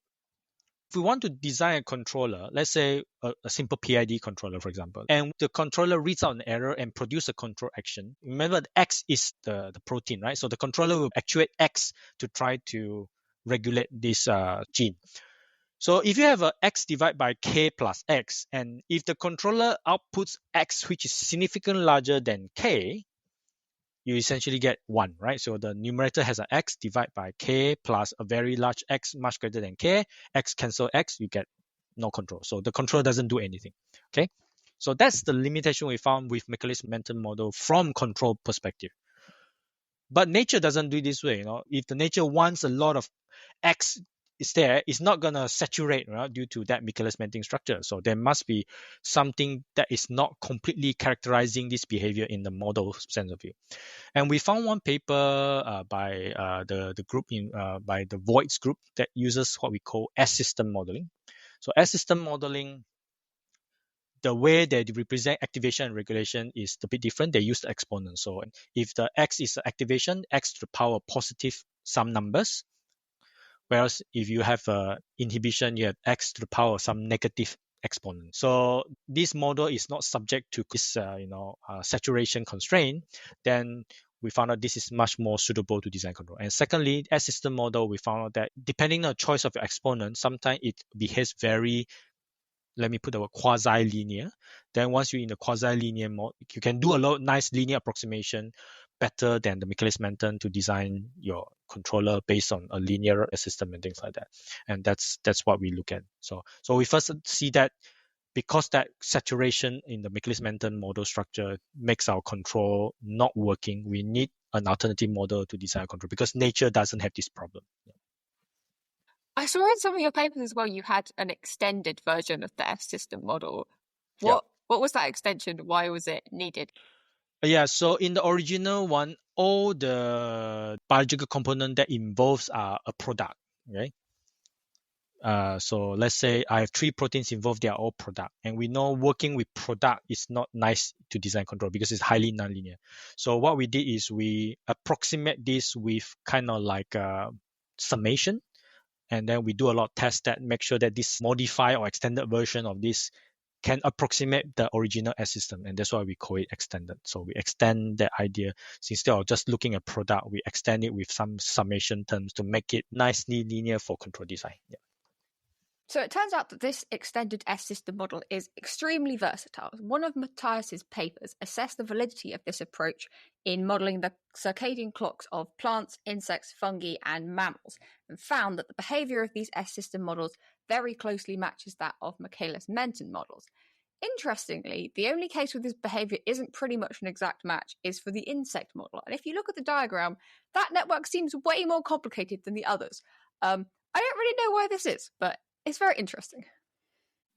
if we want to design a controller, let's say a simple PID controller, for example, and the controller reads out an error and produce a control action. Remember, X is the protein, right? So the controller will actuate X to try to regulate this gene. So if you have a X divided by K plus X, and if the controller outputs X, which is significantly larger than K, you essentially get 1, right? So the numerator has an X divided by K plus a very large X much greater than K. X cancel X, you get no control. So the control doesn't do anything, okay? So that's the limitation we found with Michaelis-Menten model from control perspective. But nature doesn't do it this way. If the nature wants a lot of X is there, it's not going to saturate, right, due to that Michaelis-Menten structure. So there must be something that is not completely characterizing this behavior in the model sense of view. And we found one paper by the group by the Voigt's group that uses what we call S-system modeling. So S-system modeling, the way they represent activation and regulation is a bit different. They use the exponent. So if the X is activation, X to the power positive some numbers. Whereas if you have inhibition, you have X to the power some negative exponent. So this model is not subject to this, saturation constraint. Then we found out this is much more suitable to design control. And secondly, as system model, we found out that depending on the choice of your exponent, sometimes it behaves very, let me put the word quasi-linear. Then once you're in the quasi-linear mode, you can do a lot of nice linear approximation better than the Michaelis-Menten to design your controller based on a linear system and things like that. And that's what we look at. So we first see that because that saturation in the Michaelis-Menten model structure makes our control not working, we need an alternative model to design control because nature doesn't have this problem. I saw in some of your papers as well, you had an extended version of the S-system model. Yeah. What was that extension? Why was it needed? Yeah, so in the original one, all the biological component that involves are a product, right? So let's say I have 3 proteins involved, they are all product. And we know working with product is not nice to design control because it's highly nonlinear. So what we did is we approximate this with kind of like a summation. And then we do a lot of tests that make sure that this modified or extended version of this can approximate the original S system, and that's why we call it extended. So we extend that idea. So instead of just looking at product, we extend it with some summation terms to make it nicely linear for control design. Yeah. So it turns out that this extended S-system model is extremely versatile. One of Mathias's papers assessed the validity of this approach in modelling the circadian clocks of plants, insects, fungi, and mammals, and found that the behaviour of these S-system models very closely matches that of Michaelis-Menten models. Interestingly, the only case where this behavior isn't pretty much an exact match is for the insect model. And if you look at the diagram, that network seems way more complicated than the others. I don't really know why this is, but it's very interesting.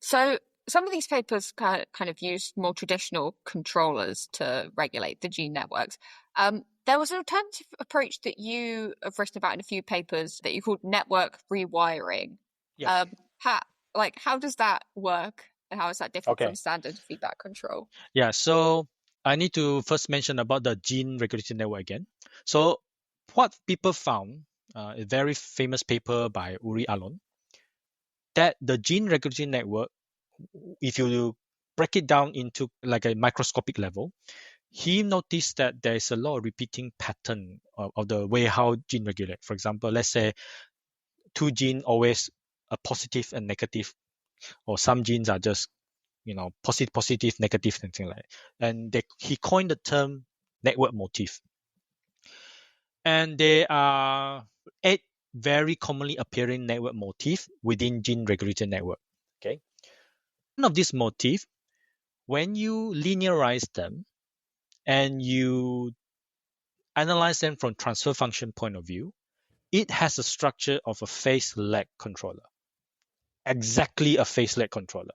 So some of these papers kind of use more traditional controllers to regulate the gene networks. There was an alternative approach that you have written about in a few papers that you called network rewiring. Yeah. How does that work? And how is that different Okay. from standard feedback control? Yeah. So I need to first mention about the gene regulatory network again. So what people found, a very famous paper by Uri Alon, that the gene regulatory network, if you break it down into like a microscopic level, he noticed that there is a lot of repeating pattern of the way how gene regulate. For example, let's say two genes always a positive and negative, or some genes are just positive, negative, something like that. And he coined the term network motif. And there are 8 very commonly appearing network motifs within gene regulatory network. Okay, one of these motifs, when you linearize them and you analyze them from transfer function point of view, it has a structure of a phase lag controller, exactly a phase lag controller.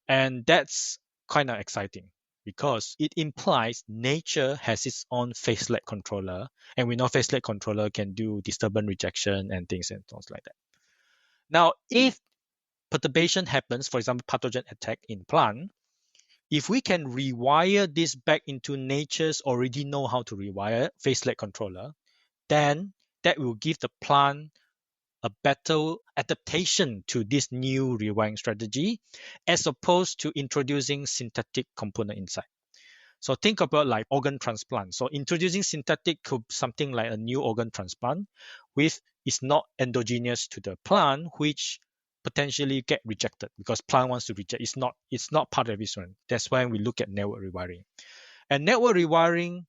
And that's kind of exciting because it implies nature has its own phase lag controller. And we know phase lag controller can do disturbance rejection and things like that. Now, if perturbation happens, for example, pathogen attack in plant, if we can rewire this back into nature's already know how to rewire phase lag controller, then that will give the plant a better adaptation to this new rewiring strategy as opposed to introducing synthetic component inside. So think about like organ transplant. So introducing synthetic could something like a new organ transplant with is not endogenous to the plant, which potentially get rejected because plant wants to reject. It's not part of this one. That's why we look at network rewiring. And network rewiring,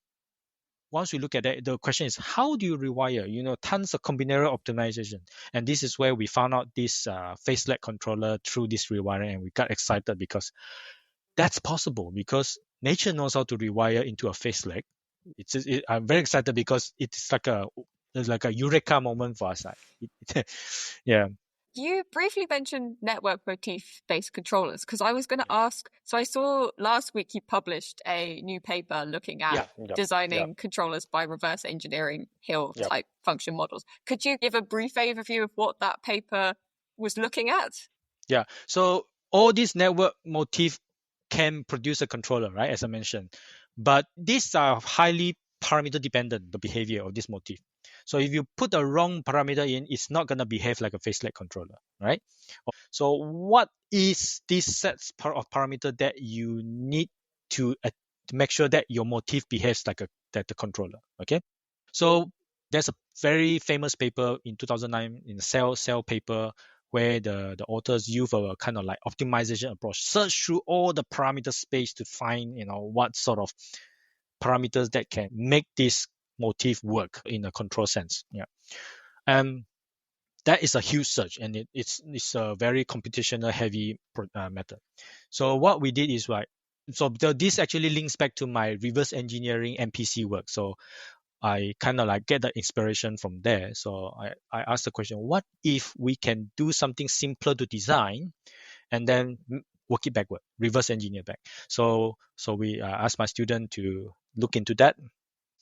once we look at that, the question is how do you rewire? Tons of combinatorial optimization, and this is where we found out this phase lag controller through this rewiring, and we got excited because that's possible because nature knows how to rewire into a phase lag. I'm very excited because it's like a eureka moment for us. Yeah. You briefly mentioned network motif-based controllers because I was going to ask. So I saw last week you published a new paper looking at designing controllers by reverse engineering Hill-type function models. Could you give a brief overview of what that paper was looking at? Yeah. So all these network motif can produce a controller, right? As I mentioned, but these are highly parameter dependent, the behavior of this motif. So if you put the wrong parameter in, it's not going to behave like a phase lag controller, right? So what is this set of parameter that you need to make sure that your motif behaves like the controller, okay? So there's a very famous paper in 2009 in the Cell paper where the authors use a kind of like optimization approach, search through all the parameter space to find what sort of parameters that can make this motif work in a control sense. Yeah. That is a huge search, and it's a very computational heavy method. So what we did is this actually links back to my reverse engineering MPC work. So I kind of like get the inspiration from there. So I asked the question, what if we can do something simpler to design and then work it backward, reverse engineer back? So we asked my student to look into that.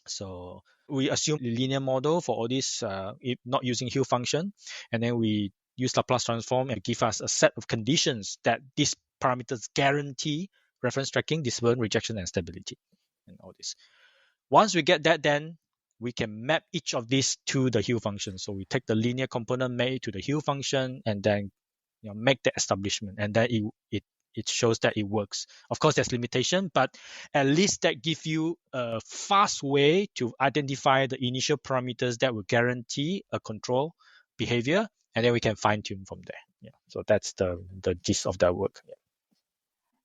So we assume the linear model for all this, if not using Hill function, and then we use Laplace transform and give us a set of conditions that these parameters guarantee reference tracking, dispersion, rejection, and stability, and all this. Once we get that, then we can map each of these to the Hill function. So we take the linear component, map it to the Hill function, and then make the establishment, and then it shows that it works. Of course, there's limitation, but at least that gives you a fast way to identify the initial parameters that will guarantee a control behavior, and then we can fine tune from there. Yeah. So that's the gist of that work. Yeah.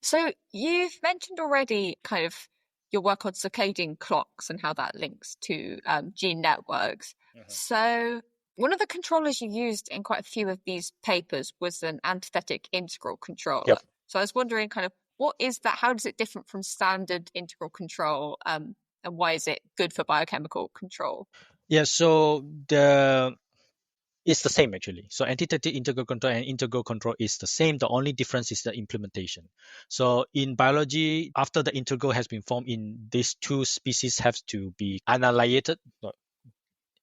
So you've mentioned already kind of your work on circadian clocks and how that links to gene networks. Mm-hmm. So one of the controllers you used in quite a few of these papers was an antithetic integral controller. Yep. So I was wondering kind of What is that? How does it differ from standard integral control? And why is it good for biochemical control? Yeah, it's the same actually. So antithetic integral control and integral control is the same. The only difference is the implementation. So in biology, after the integral has been formed, in these two species have to be annihilated,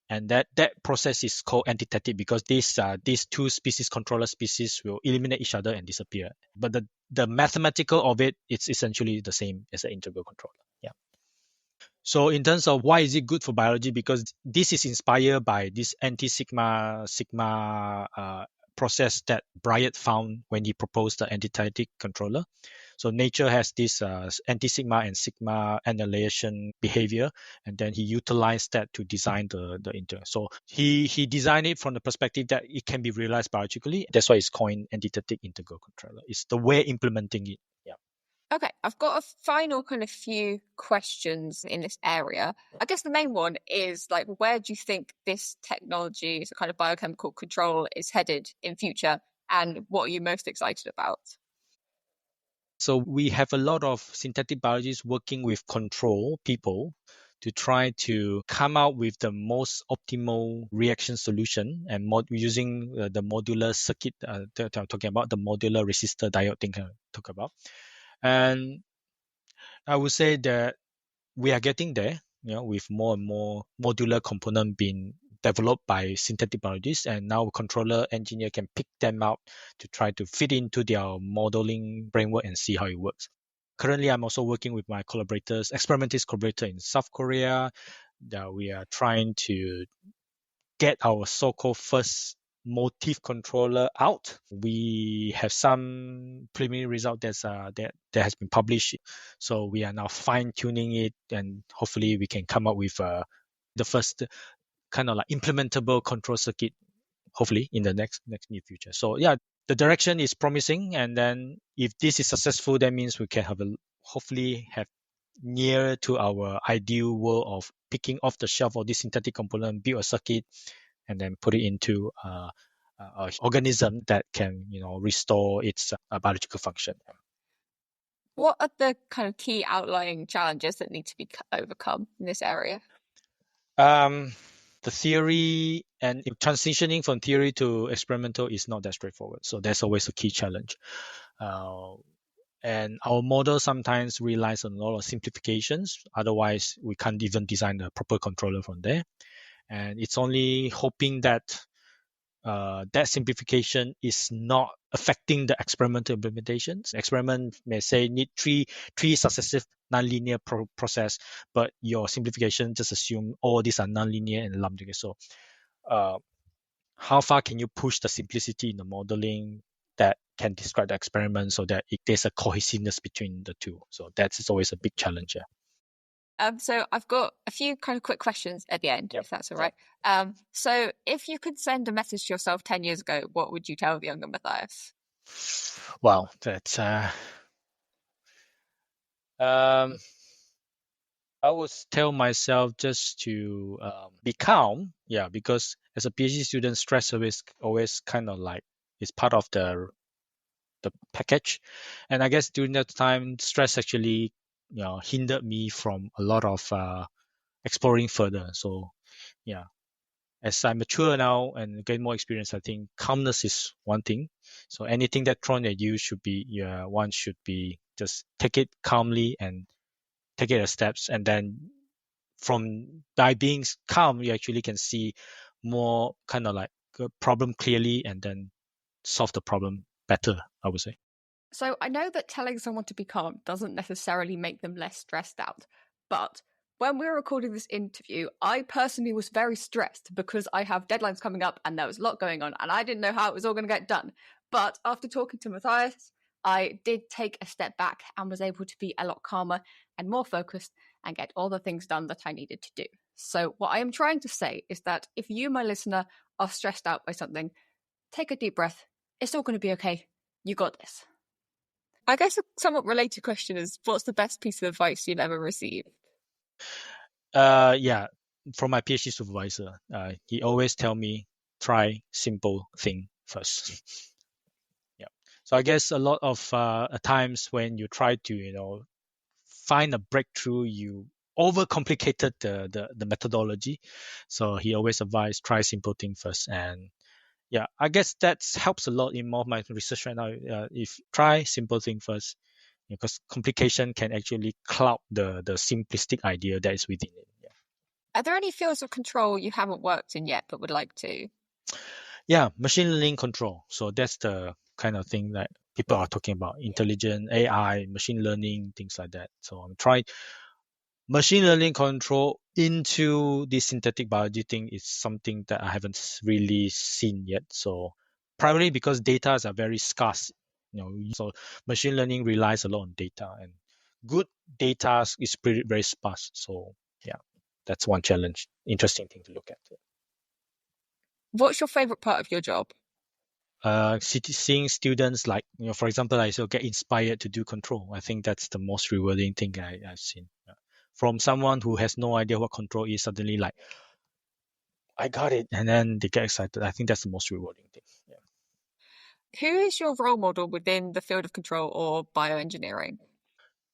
and that process is called antithetic because these two species controller species will eliminate each other and disappear. But the mathematical of it, it's essentially the same as an integral controller. Yeah. So in terms of why is it good for biology, because this is inspired by this anti-sigma process that Bryant found when he proposed the antithetic controller. So nature has this anti-sigma and sigma annihilation behavior, and then he utilized that to design the integral. So he designed it from the perspective that it can be realized biologically. That's why it's coined antithetic integral controller. It's the way implementing it. Yeah. Okay, I've got a final kind of few questions in this area. I guess the main one is like, where do you think this technology, so kind of biochemical control, is headed in future, and what are you most excited about? So we have a lot of synthetic biologists working with control people to try to come out with the most optimal reaction solution and using the modular circuit that I'm talking about, the modular resistor diode thing I talk about. And I would say that we are getting there, with more and more modular component being developed by synthetic biologists, and now controller engineer can pick them out to try to fit into their modeling framework and see how it works. Currently, I'm also working with my collaborators, experimentist collaborator in South Korea, that we are trying to get our so-called first motif controller out. We have some preliminary result that has been published. So we are now fine-tuning it, and hopefully we can come up with the first kind of like implementable control circuit, hopefully in the next near future. So yeah, the direction is promising, and then if this is successful, that means we can hopefully have near to our ideal world of picking off the shelf of this synthetic component, build a circuit, and then put it into a organism that can restore its biological function. What are the kind of key outlying challenges that need to be overcome in this area? The theory and transitioning from theory to experimental is not that straightforward. So that's always a key challenge. And our model sometimes relies on a lot of simplifications. Otherwise, we can't even design a proper controller from there. And it's only hoping that that simplification is not affecting the experimental implementations. Experiment may say need three successive nonlinear process, but your simplification just assume all these are nonlinear and lumped together. So how far can you push the simplicity in the modeling that can describe the experiment so that there's a cohesiveness between the two? So that's always a big challenge. Yeah. So I've got a few kind of quick questions at the end, if that's all right. So if you could send a message to yourself 10 years ago, what would you tell the younger Mathias? Wow, that's I would tell myself just to be calm. Yeah, because as a PhD student, stress always kind of like is part of the package, and I guess during that time, stress actually hindered me from a lot of exploring further. So yeah, as I mature now and gain more experience, I think calmness is one thing. So anything that thrown at you should be, one should be just take it calmly and take it as steps, and then by being calm, you actually can see more kind of like a problem clearly and then solve the problem better, I would say. So I know that telling someone to be calm doesn't necessarily make them less stressed out, but when we were recording this interview, I personally was very stressed because I have deadlines coming up and there was a lot going on and I didn't know how it was all going to get done. But after talking to Mathias, I did take a step back and was able to be a lot calmer and more focused and get all the things done that I needed to do. So what I am trying to say is that if you, my listener, are stressed out by something, take a deep breath. It's all going to be okay. You got this. I guess a somewhat related question is, what's the best piece of advice you've ever received? Yeah, from my PhD supervisor, he always tell me try simple thing first. Yeah, So I guess a lot of times when you try to find a breakthrough, you overcomplicated the methodology. So he always advised try simple thing first. And yeah, I guess that helps a lot in more of my research right now. If try simple thing first, because complication can actually cloud the simplistic idea that is within it. Yeah. Are there any fields of control you haven't worked in yet but would like to? Yeah, machine learning control. So that's the kind of thing that people are talking about: intelligent AI, machine learning, things like that. So I'm trying machine learning control into the synthetic biology thing is something that I haven't really seen yet. So primarily because data are very scarce, so machine learning relies a lot on data, and good data is pretty very sparse. So yeah, that's one challenge. Interesting thing to look at. What's your favorite part of your job? Seeing students, like, for example, I still get inspired to do control. I think that's the most rewarding thing I've seen. Yeah. From someone who has no idea what control is, suddenly like, I got it, and then they get excited. I think that's the most rewarding thing. Yeah. Who is your role model within the field of control or bioengineering?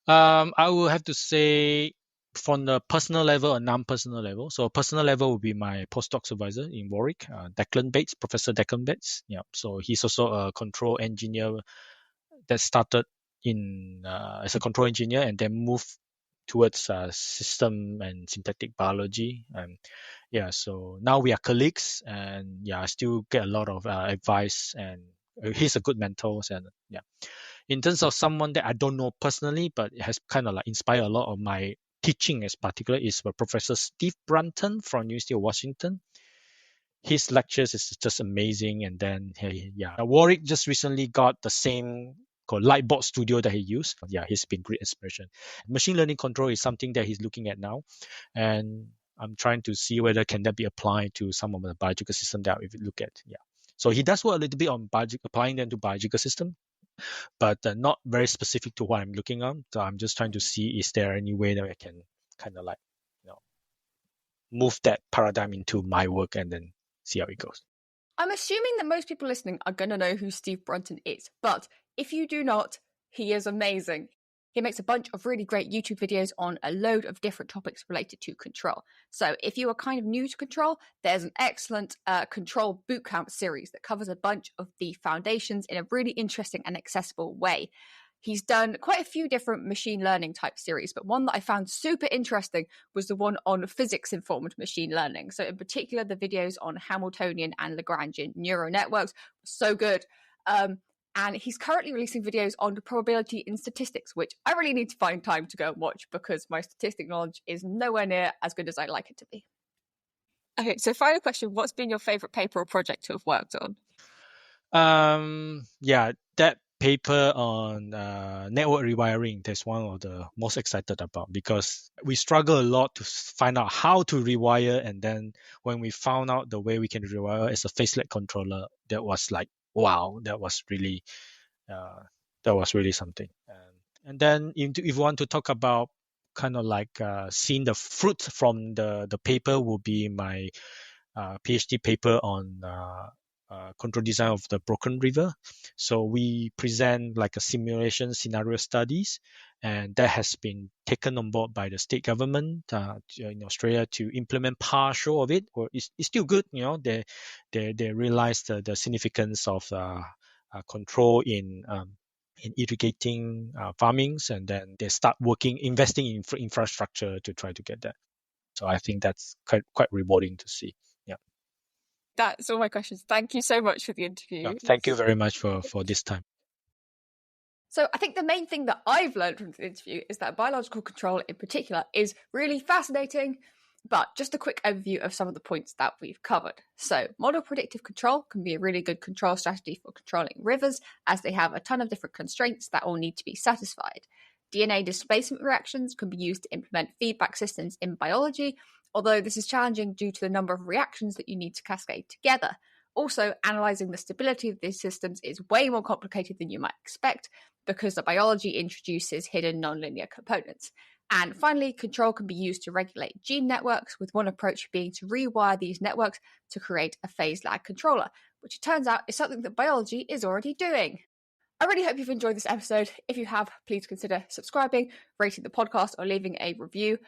I will have to say from the personal level and non-personal level. So personal level would be my postdoc supervisor in Warwick, Professor Declan Bates. Yeah. So he's also a control engineer that started in as a control engineer and then moved towards system and synthetic biology. Yeah, so now we are colleagues, and yeah, I still get a lot of advice, and he's a good mentor. And yeah, in terms of someone that I don't know personally, but it has kind of like inspired a lot of my teaching, as particular, is Professor Steve Brunton from University of Washington. His lectures is just amazing. And then Warwick just recently got the same called Lightboard Studio that he used. Yeah, he's been great inspiration. Machine learning control is something that he's looking at now, and I'm trying to see whether can that be applied to some of the biological system that we look at. Yeah, so he does work a little bit on applying them to biological system, but not very specific to what I'm looking on. So I'm just trying to see, is there any way that I can kind of like move that paradigm into my work and then see how it goes. I'm assuming that most people listening are going to know who Steve Brunton is, but if you do not, he is amazing. He makes a bunch of really great YouTube videos on a load of different topics related to control. So if you are kind of new to control, there's an excellent control bootcamp series that covers a bunch of the foundations in a really interesting and accessible way. He's done quite a few different machine learning type series, but one that I found super interesting was the one on physics-informed machine learning. So in particular, the videos on Hamiltonian and Lagrangian neural networks were so good. And he's currently releasing videos on probability in statistics, which I really need to find time to go and watch because my statistic knowledge is nowhere near as good as I'd like it to be. Okay, so final question. What's been your favorite paper or project to have worked on? Yeah, that paper on network rewiring, that's one of the most excited about, because we struggle a lot to find out how to rewire, and then when we found out the way we can rewire as a facelet controller, that was like, wow, that was really something. And then if you want to talk about kind of like seeing the fruit from the paper, will be my PhD paper on control design of the Broken River. So we present like a simulation scenario studies, and that has been taken on board by the state government in Australia to implement partial of it. Or it's still good, they realize the significance of control in irrigating farmings, and then they start investing in infrastructure to try to get that. So I think that's quite rewarding to see. Yeah. That's all my questions. Thank you so much for the interview. Thank you very much for this time. So I think the main thing that I've learned from the interview is that biological control in particular is really fascinating. But just a quick overview of some of the points that we've covered. So model predictive control can be a really good control strategy for controlling rivers, as they have a ton of different constraints that all need to be satisfied. DNA displacement reactions can be used to implement feedback systems in biology, although this is challenging due to the number of reactions that you need to cascade together. Also, analysing the stability of these systems is way more complicated than you might expect because the biology introduces hidden nonlinear components. And finally, control can be used to regulate gene networks, with one approach being to rewire these networks to create a phase lag controller, which it turns out is something that biology is already doing. I really hope you've enjoyed this episode. If you have, please consider subscribing, rating the podcast, or leaving a review.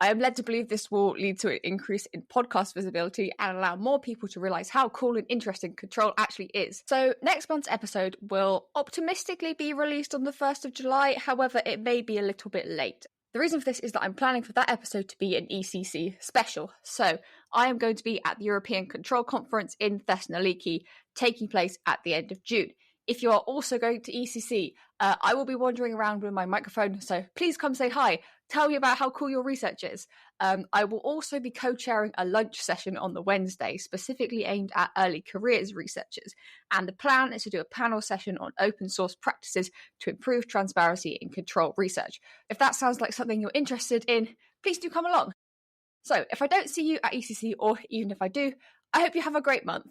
I am led to believe this will lead to an increase in podcast visibility and allow more people to realise how cool and interesting control actually is. So next month's episode will optimistically be released on the 1st of July, however it may be a little bit late. The reason for this is that I'm planning for that episode to be an ECC special. So I am going to be at the European Control Conference in Thessaloniki, taking place at the end of June. If you are also going to ECC, I will be wandering around with my microphone, so please come say hi. Tell me about how cool your research is. I will also be co-chairing a lunch session on the Wednesday, specifically aimed at early careers researchers. And the plan is to do a panel session on open source practices to improve transparency in control research. If that sounds like something you're interested in, please do come along. So if I don't see you at ECC, or even if I do, I hope you have a great month.